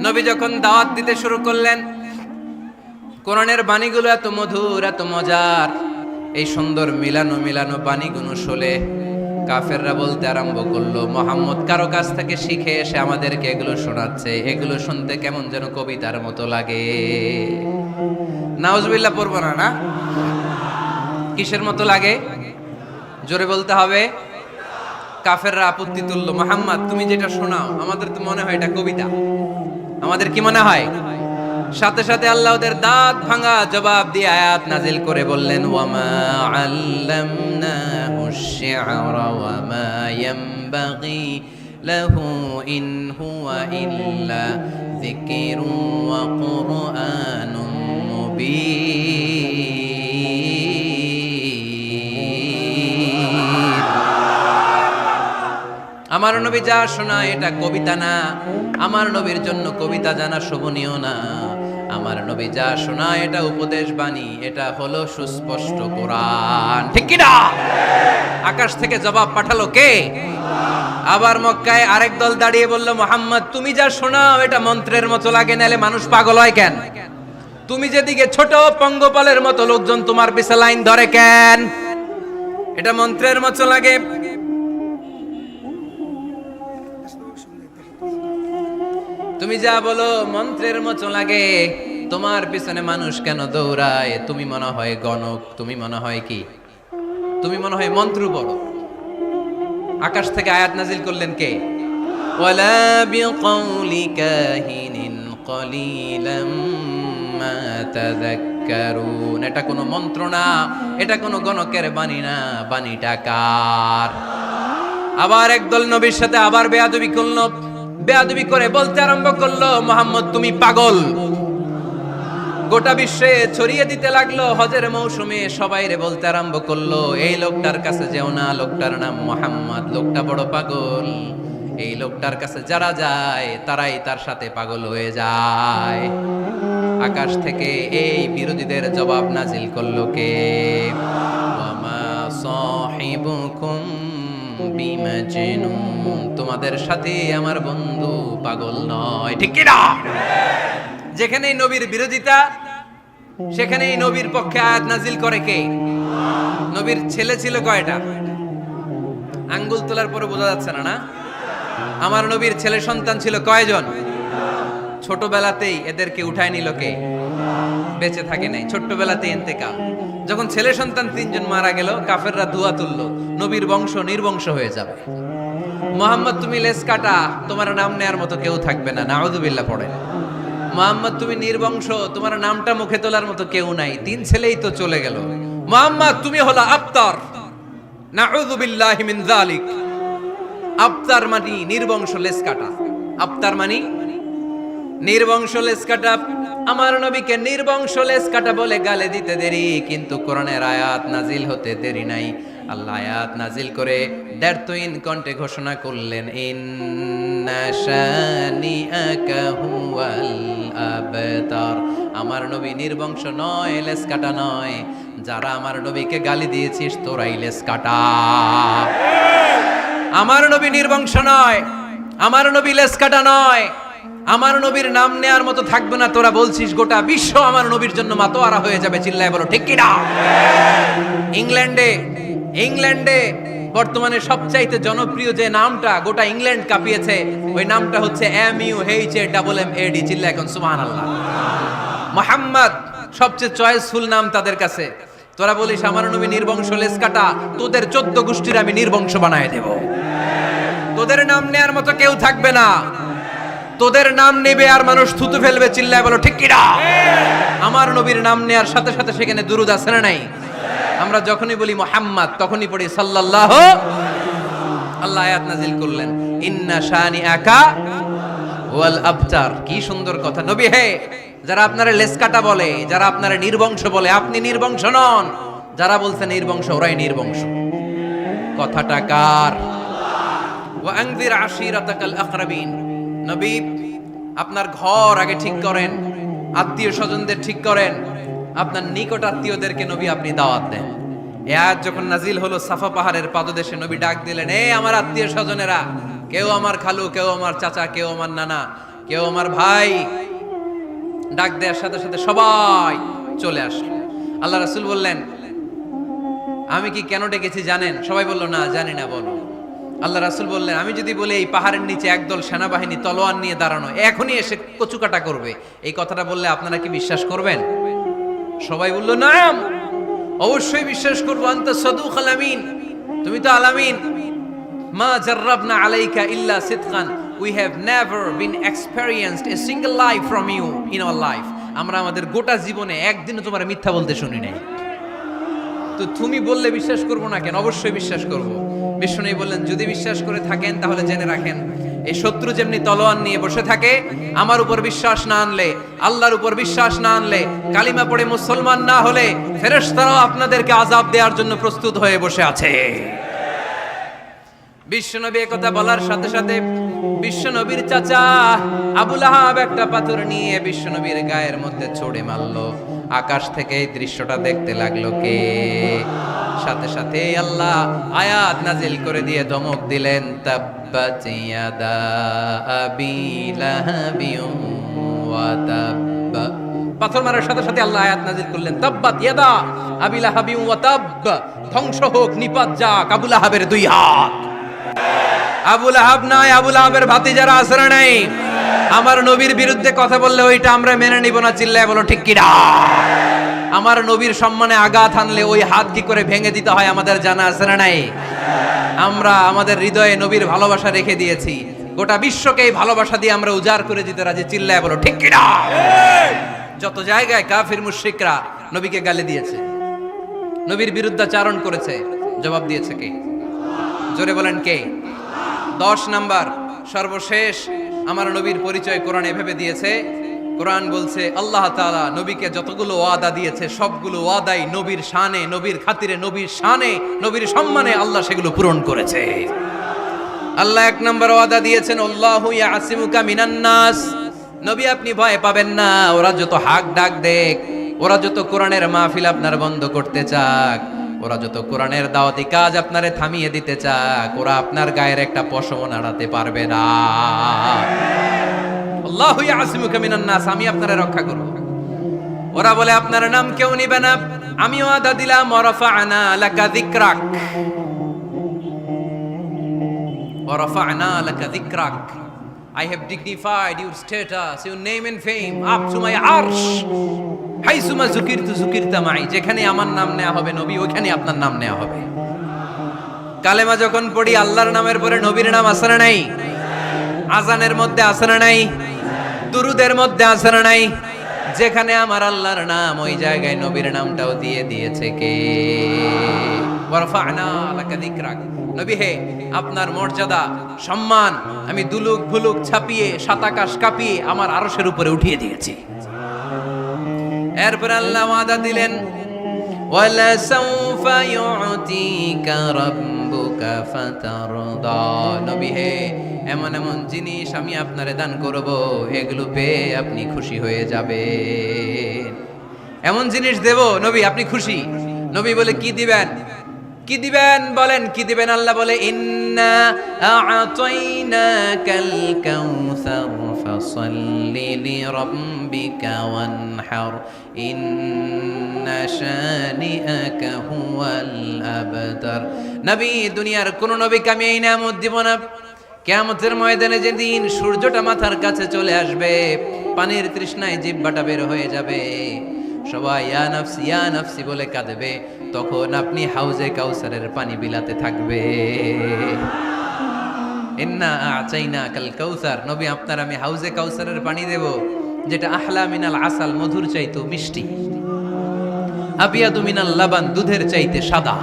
নবী যখন দাওয়াত দিতে শুরু করলেন, কোরআনের বাণীগুলো এত মধুর, এত মজার, এই সুন্দর মিলানো মিলানো বাণীগুলো শুনে কাফেররা বলতে আরম্ভ করলো, মুহাম্মদ কারো কাছ থেকে শিখে এসে আমাদেরকে এগুলো শোনাচ্ছে, এগুলো শুনতে কেমন যেন কবিতার মতো লাগে। নাউজুবিল্লাহ পড়বো না? না, কিসের মতো লাগে? জোরে বলতে হবে। কাফেররা আপত্তি তুললো, মুহাম্মদ তুমি যেটা শোনাও আমাদের তো মনে হয় এটা কবিতা। আমাদের কি মনে হয়? সাথে সাথে আল্লাহ ওদের দাঁত ভাঙা জবাব দিয়ে আয়াত নাজিল করে বললেন, ওয়ামা আল্লামনাহু আশ-শি'রা ওয়ামা ইয়ানবাগি লাহু ইন হুয়া ইল্লা যিকরুন ওয়া কুরআনুম মুবিন। আমার নবী যা শোনায় এটা কবিতা না, আমার নবীর জন্য কবিতা জানা শোভনীয় না। আমার নবী যা শোনায় এটা উপদেশ বাণী, এটা হলো সুস্পষ্ট কোরআন। ঠিক কি না? আকাশ থেকে জবাব পাঠালো কে? আবার মক্কায় আরেক দল দাঁড়িয়ে বলল, মুহাম্মদ তুমি যা শোনাও এটা মন্ত্রের মতো লাগে, নালে মানুষ পাগল হয় কেন? তুমি যেদিকে ছোট পঙ্গপালের মতো লোকজন তোমার পিছে লাইন ধরে কেন? এটা মন্ত্রের মতো লাগে। তুমি যা বলো মন্ত্রের মতো লাগে। তোমার পিছনে মানুষ কেন দৌড়ায়? তুমি মনে হয় গণক, তুমি মনে হয় কি, তুমি মনে হয় মন্ত্র পড়ো। আকাশ থেকে আয়াত নাজিল করলেন কে? ওয়ালা বিকাউলি কাহিনিন কলিলাম মা তাযাক্কারুন। এটা কোনো মন্ত্র না, এটা কোনো গণকের বাণী না, বাণীটা কার? আবার একদল নবীর সাথে আবার বেয়াদবি করলো। বেয়াদবি করে বলতে আরম্ভ করলো, মুহাম্মদ তুমি পাগল। গোটা বিশ্বে ছড়িয়ে দিতে লাগলো। হজের মৌসুমে সবাইরে বলতে আরম্ভ করলো, এই লোকটার কাছে যেও না, লোকটার নাম মুহাম্মদ, লোকটা বড় পাগল। এই লোকটার কাছে যারা যায় তারাই তার সাথে পাগল হয়ে যায়। আকাশ থেকে এই বিরোধীদের জবাব নাজিল করলো কে? ওয়ামা সাহিবুকুম বিমাজনুন। তোমাদের সাথে আমার বন্ধু পাগল নয়, ঠিক কি না? যেখানেই নবীর বিরোধিতা, সেখানেই নবীর পক্ষে আয়াত নাজিল করে কে? নবীর ছেলে ছিল কয়টা? আঙ্গুল তোলার পরে বোঝা যাচ্ছে না, না? আমার নবীর ছেলে সন্তান ছিল কয়জন? ছোটবেলাতেই এদেরকে উঠায় নিল কে? বেঁচে থাকে নাই, ছোট্টবেলাতেই ইন্তেকাল। যখন ছেলে সন্তান 3 জন মারা গেল, কাফেররা দুয়া তুললো, নবীর বংশ নির্বংশ হয়ে যাবে। মুহাম্মদ তুমি লেস কাটা, তোমার নাম নেয়ার মতো কেউ থাকবে না, নাউযুবিল্লাহ পড়ে। মুহাম্মদ তুমি নির্বংশ, তোমার নামটা মুখে তোলার মতো কেউ নাই, 3 ছেলেই তো চলে গেল। মুহাম্মদ তুমি হলো আবতার, নাউযুবিল্লাহি মিন যালিক। আবতার মানে নির্বংশ, লেস কাটা। আবতার মানে নির্বংশ, লেস কাটা। আমার নবীকে নির্বংশ লেস কাটা বলে গালে দিতে দেরি, কিন্তু কোরআনের আয়াত নাজিল হতে দেরি নাই। আল্লাহ আয়াত নাজিল করে দ্ব্যর্থহীন কণ্ঠে ঘোষণা করলেন, ইন্না শানিআকা হুয়াল আবতার। আমার নবী নির্বংশ নয়, লেস কাটা নয়। যারা আমার নবীকে গালি দিয়েছিস তোরাই লেস কাটা। আমার নবী নির্বংশ নয়, আমার নবী লেস কাটা নয়। আমার নবীর নাম নেয়ার মতো থাকবে না, তোরা বলছিস গোটা বিশ্ব আমার নবীর জন্য মাতোয়ারা হয়ে যাবে। চিল্লায় বলো ঠিক কি না? ইংল্যান্ডে বর্তমানে সবচাইতে জনপ্রিয় যে নামটা গোটা ইংল্যান্ড কাঁপিয়েছে, ওই নামটা হচ্ছে MUHAMMAD। চিল্লায় এখন সুবহানাল্লাহ। মুহাম্মদ সবচেয়ে চয়েসফুল নাম তাদের কাছে। তোরা বলিস আমার নবী নির্বংশ, লেস কাটা, তোদের 14 গোষ্ঠীর আমি নির্বংশ বানায় দেব। তোদের নাম নেয়ার মতো কেউ থাকবে না। তোদের নাম নেবে আর মানুষ থুতু ফেলবে। চিল্লায় বলো ঠিক কি না? আমার নবীর নাম নেয়ার সাথে সাথে সেখানে দুরূদ আছে না নাই? আমরা যখনই বলি মুহাম্মদ তখনই পড়ি সাল্লাল্লাহু। আল্লাহ আয়াত নাজিল করলেন, ইন্না শানিআকা ওয়াল আবতার। কি সুন্দর কথা। নবী হে, যারা আপনারে লেস কাটা বলে, যারা আপনারে নির্বংশ বলে, আপনি নির্বংশ নন। যারা বলছে নির্বংশ, ওরাই নির্বংশ। কথাটা কার? ওয়া আনযির আশিরাতাকাল আকরাবিন। নবী আপনার ঘর আগে ঠিক করেন, আত্মীয় স্বজনদের ঠিক করেন, আপনার নিকট আত্মীয়দেরকে নবী আপনি দাওয়াত দেন। এই আয়াত যখন নাজিল হলো, সাফা পাহাড়ের পাদদেশে নবী ডাক দিলেন, এই আমার আত্মীয় স্বজনেরা, কেউ আমার খালু, কেউ আমার চাচা, কেউ আমার নানা, কেউ আমার ভাই। ডাক দেওয়ার সাথে সাথে সবাই চলে আসলো। আল্লাহ রাসূল বললেন, আমি কি কেন ডেকেছি জানেন? সবাই বলল, না জানি না, বলো। আল্লাহ রাসূল বললেন, আমি যদি বলি এই পাহাড়ের নিচে একদল সেনাবাহিনী তলোয়ার নিয়ে দাঁড়ানো, এখনই এসে কচুকাটা করবে, এই কথাটা বললে আপনারা কি বিশ্বাস করবেন? সবাই বলল, নাম, অবশ্যই বিশ্বাস করবো। আনতা সাদুকুল আমিন, তুমি তো আলামিন। মা জাররাবনা আলাইকা ইল্লা সিদকান, we have never been experienced a single life from you in our life. আমরা আমাদের গোটা জীবনে একদিনও তোমার মিথ্যা বলতে শুনি নাই। তো তুমি বললে বিশ্বাস করবো না কেন? অবশ্যই বিশ্বাস করবো। বিষ্ণু বললেন, যদি বিশ্বাস করে থাকেন তাহলে জেনে রাখেন, এই শত্রু যেমনি তলোয়ার নিয়ে বসে থাকে, আমার উপর বিশ্বাস না আনলে, আল্লাহর উপর বিশ্বাস না আনলে, কালিমা পড়ে মুসলমান না হলে, ফেরেশতারাও আপনাদেরকে আযাব দেওয়ার জন্য প্রস্তুত হয়ে বসে আছে। বিশ্বনবী একথা বলার সাথে সাথে বিশ্বনবীর চাচা আবু লাহাব একটা পাথর নিয়ে বিশ্বনবীর গায়ের মধ্যে ছুঁড়ে মারলো। আকাশ থেকে এই দৃশ্যটা দেখতে লাগলো কে? সাথে সাথে আল্লাহ আয়াত নাজিল করে দিয়ে ধমক দিলেন, তাব্বাত ইয়াদা আবি লাহাবিন ওয়া তাব্বা পাথর মারার সাথে সাথে আল্লাহ আয়াত নাযিল করলেন, তাব্বাত ইয়াদা আবি লাহাবি ওয়া তাব, ধ্বংস হোক, নিপাত যাক আবু লাহাবের দুই হাত। আবু লাহাব নাই, আবু লাহাবের ভাতিজারা আছে না নাই? আমার নবীর বিরুদ্ধে কথা বললে ওইটা আমরা মেনে নিব না, চিল্লায় বলো ঠিক কি না? আমার নবীর সম্মানে আঘাত হানলে ওই হাত কি করে ভেঙে দিতে হয় আমাদের জানা আছে না নাই? আমরা আমাদের হৃদয়ে নবীর ভালোবাসা রেখে দিয়েছি, গোটা বিশ্বকে এই ভালোবাসা দিয়ে আমরা উজাড় করে দিতে রাজি, চিল্লায় বলো ঠিক কি না? যত জায়গায় কাফির মুশরিকরা নবীকে গালি দিয়েছে, নবীর বিরুদ্ধাচারণ করেছে, জবাব দিয়েছে কে? জোরে বলেন কে? 10 নাম্বার সর্বশেষ আমার নবীর পরিচয় কোরআন এভাবে দিয়েছে। কোরআন বলছে আল্লাহ তাআলা নবীকে যতগুলো ওয়াদা দিয়েছে সবগুলো ওয়াদাই নবীর শানে, নবীর খাতিরে, নবীর শানে, নবীর সম্মানে আল্লাহ সেগুলো পূরণ করেছে। আল্লাহ 1 নম্বর ওয়াদা দিয়েছেন, আল্লাহু ইয়াসিমুকা মিনান নাস, নবী আপনি ভয় পাবেন না, ওরা যত হাক ডাক দেখ, ওরা যত কোরআনের মাহফিল আপনার বন্ধ করতে চাক, ওরা যত কোরআনের দাওয়াতি কাজ আপনারে থামিয়ে দিতে চাক, ওরা আপনার গায়ের একটা পশম নাড়াতে পারবে না। আল্লাহু ইয়াসিমুকা মিনান নাস, আমি আপনারে রক্ষা করব। ওরা বলে আপনার নাম কেউ নিবে না, আমি ওয়াদা দিলাম ওয়ারাফা'না লাকা যিকরাক, ওয়ারাফা'না লাকা যিকরাক, I have dignified your status, your name and fame up to my arsh. হাইসুমা যুকিরতু যুকিরতা মাই, যেখানে আমার নাম নেওয়া হবে নবী, ওখানে আপনার নাম নেওয়া হবে। কালেমা যখন পড়ি আল্লাহর নামের পরে নবীর নাম আছে না নাই? আজানের মধ্যে আছে না নাই? দুরুদের মধ্যে আছে না নাই? যেখানে আমার আল্লাহর নাম, ওই জায়গায় নবীর নামটাও দিয়ে দিয়েছে কে? ওয়ারফা'না লাকা যিকরাক, নবী হে আপনার মর্যাদা সম্মান আমি দুলুক ভুলুক ছাপিয়ে, সাত আকাশ কাঁপিয়ে আমার আরশের উপরে উঠিয়ে দিয়েছি। এরপর আল্লাহ ওয়াদা দিলেন, ওয়ালা সাউফা ইউতিকা রাব্বুকা ফাতারদা, নবী হে এমন এমন জিনিস আমি আপনারে দান করব, এগুলো পেয়ে আপনি খুশি হয়ে যাবেন। এমন জিনিস দেব নবী আপনি খুশি। নবী বলে কি দিবেন? কি দিবেন বলেন, কি দিবেন? আল্লাহ বলে ইন্না আ'তাইনাকাল কাউসার ফাসাল্লি লিরাব্বিকা ওয়ানহার ইন্না শানিআকা হুয়াল আবতার। নবী দুনিয়ার কোন নবীকে আমি এই নিয়ামত দিব না। কিয়ামতের ময়দানে যেদিন সূর্যটা মাথার কাছে চলে আসবে, পানির তৃষ্ণায় জিহ্বাটা বের হয়ে যাবে, সবাই ইয়া নাফসি ইয়া নাফসি বলে কাঁদবে, তখন আপনি হাউজে কাউসারের পানি বিলাতে থাকবে। ইন্না আ'তাইনাকাল কাউসার, নবী আপনার আমি হাউজে কাউসারের পানি দেব, যেটা আহলা মিনাল আসাল, মধুর চাইতে মিষ্টি, আবিয়াদু মিনাল লাবান, দুধের চাইতে সাদা।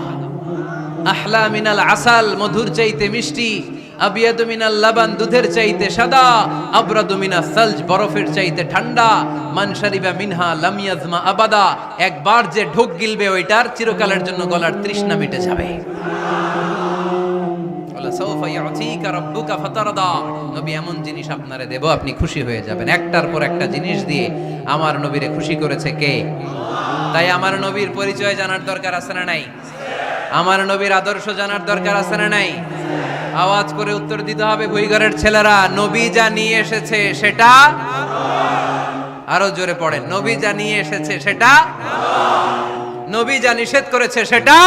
আহলা মিনাল আসাল, মধুর চাইতে মিষ্টি, আবিয়াদু মিনাল লাবান, দুধের চাইতে সাদা, আবরাদু মিনাস সালজ, বরফের চাইতে ঠান্ডা, মান শারিবা মিনহা লাম ইয়াজমা আবাদা, একবার যে ঢোক গিলবে ওইটার চিরকালের জন্য গলার তৃষ্ণা মিটে যাবে। ওয়ালা সাউফা ইউতিকা রাব্বুকা ফাতারদা, নবী এমন জিনিস আপনারে দেব আপনি খুশি হয়ে যাবেন। একটার পর একটা জিনিস দিয়ে আমার নবীরে খুশি করেছে কে? তাই আমার নবীর পরিচয় জানার দরকার আছে না নাই? আমার নবীর আদর্শ জানার দরকার আছে না নাই? আওয়াজ করে উত্তর দিতে হবে ভুইঘরের ছেলেরা, নবী যা নিয়ে এসেছে সেটা, আরো জোরে পড়েন, নবী যা নিয়ে এসেছে সেটা, নবী যা নিষেধ করেছে সেটা,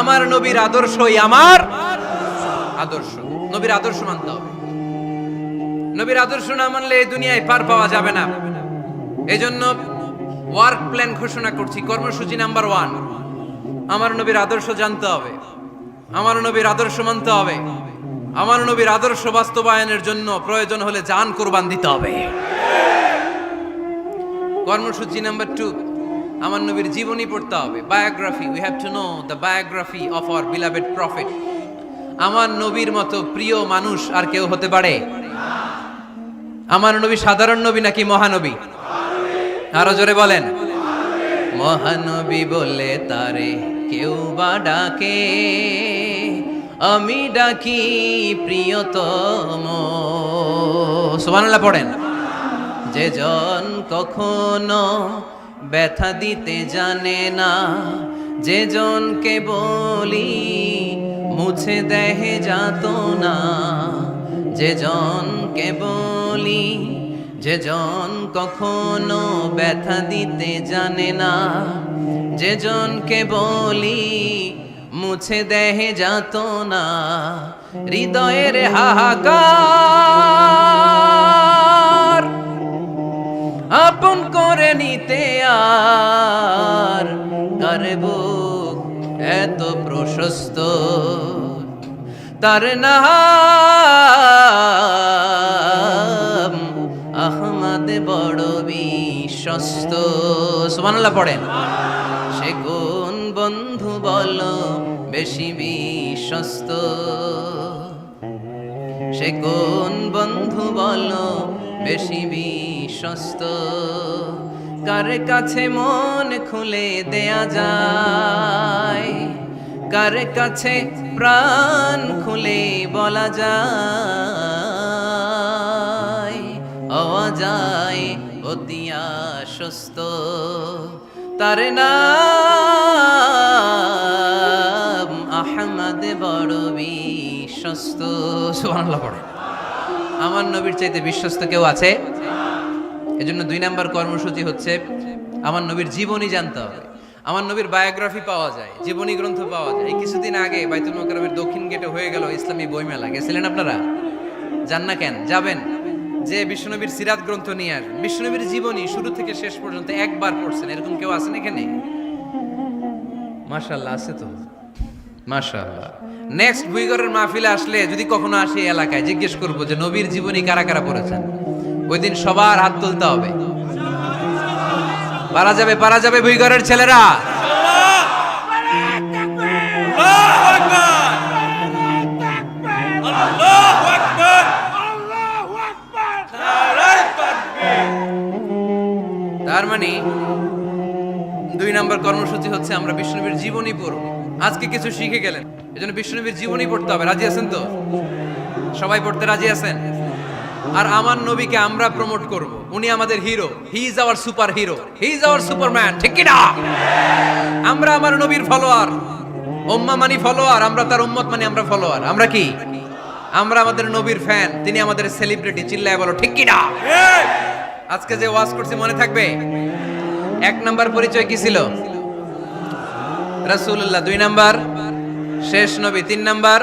আমার নবীর আদর্শই আমার আদর্শ। নবীর আদর্শ মানতে হবে। নবীর আদর্শ না মানলে এই দুনিয়ায় পার পাওয়া যাবে না। এজন্য ওয়ার্ক প্ল্যান ঘোষণা করছি, কর্মসূচি নাম্বার 1, আমার নবীর আদর্শ জানতে হবে, আমার নবীর আদর্শ মানতে হবে, আমার নবীর আদর্শ বাস্তবায়নের জন্য প্রয়োজন হলে জান কুরবান দিতে হবে। কর্মসূচি নাম্বার 2, আমার নবীর জীবনী পড়তে হবে, biography. We have to know the biography of our beloved prophet. আমার নবীর মতো প্রিয় মানুষ আর কেউ হতে পারে? আমার নবী সাধারণ নবী নাকি মহানবী? আরো জোরে বলেন। মহানবী বলে তারে কেউ বা ডাকে, আমি ডাকি প্রিয়তম। সুবহানাল্লাহ পড়েন। যে জন কখনো ব্যথা দিতে জানে না, যে জনকে বলি মুছে দেহে যাত না, যে জনকে বলি যে জন কখনো ব্যথা দিতে জানে না, যে জনকে বলি মুছে দেহে যাত না, হৃদয়ের হাহাকার আপন করে নিতে আর কারে বুক এত প্রশস্ত, তার নাম আহমদ বড় বিশ্বস্ত। সুবহানাল্লাহ পড়েন। সে কোন বন্ধু বলো বেশি বিশ্বস্ত, সে কোন বন্ধু বলো বেশি বিশ্বস্ত, কার কাছে মন খুলে দেয়া যায়, কার কাছে প্রাণ খুলে বলা যায়, হওয়া যায় অতি আশ্বস্ত, তার নাম আহমদ বড় বিশ্বস্ত। সুবহানাল্লাহ পড়ে। আমার নবীর চাইতে বিশ্বস্ত কেউ আছে? এজন্য 2 নাম্বার কর্মসূচি হচ্ছে আমার নবীর জীবনী জানতে হবে। আমার নবীর বায়োগ্রাফি পাওয়া যায়, জীবনী গ্রন্থ পাওয়া যায়। এই কিছুদিন আগে বাইতুল মোকাররমের দক্ষিণ গেটে হয়ে গেল ইসলামী বইমেলা। গেছিলেন আপনারা? যান না কেন? যাবেন। যে বিশ্বনবীর সিরাত গ্রন্থ নিয়ে আসবেন, বিশ্বনবীর জীবনী শুরু থেকে শেষ পর্যন্ত একবার পড়ছেন, এরকম কেউ আছেন এখানে? মাশাআল্লাহ, আছে তো, মাশাআল্লাহ। নেক্সট বুইগরের মাহফিলে আসলে যদি কখনো আসি এলাকায়, জিজ্ঞেস করবো যে নবীর জীবনী কারা কারা পড়েছেন। ওই দিন সবার হাত তুলতে হবে। পারা যাবে, পারা যাবে বুইগরের ছেলেরা। তার মানে 2 নাম্বার কর্মসূচি হচ্ছে আমরা বিশ্বনবীর জীবনী পড়ব। আজকে কিছু শিখে গেলেন, এজন্য বিশ্বনবীর জীবনী পড়তে হবে। রাজি আছেন তো? সবাই পড়তে রাজি আছেন? আর আমার নবীকে আমরা প্রমোট করব। উনি আমাদের hero, he is our super hero, he is our Superman, ঠিক কি না? আমরা আমার নবীর ফলোয়ার, উম্মাহ মানি ফলোয়ার, আমরা তার উম্মত মানি আমরা ফলোয়ার। আমরা কি? আমরা আমাদের নবীর ফ্যান, তিনি আমাদের সেলিব্রিটি। চিল্লায় বলো ঠিক কি না? আজকে যে ওয়াজ করছি মনে থাকবে? 1 নাম্বার পরিচয় কি ছিল? রাসূলুল্লাহ। 2 নাম্বার শেষ নবী। 3 নাম্বার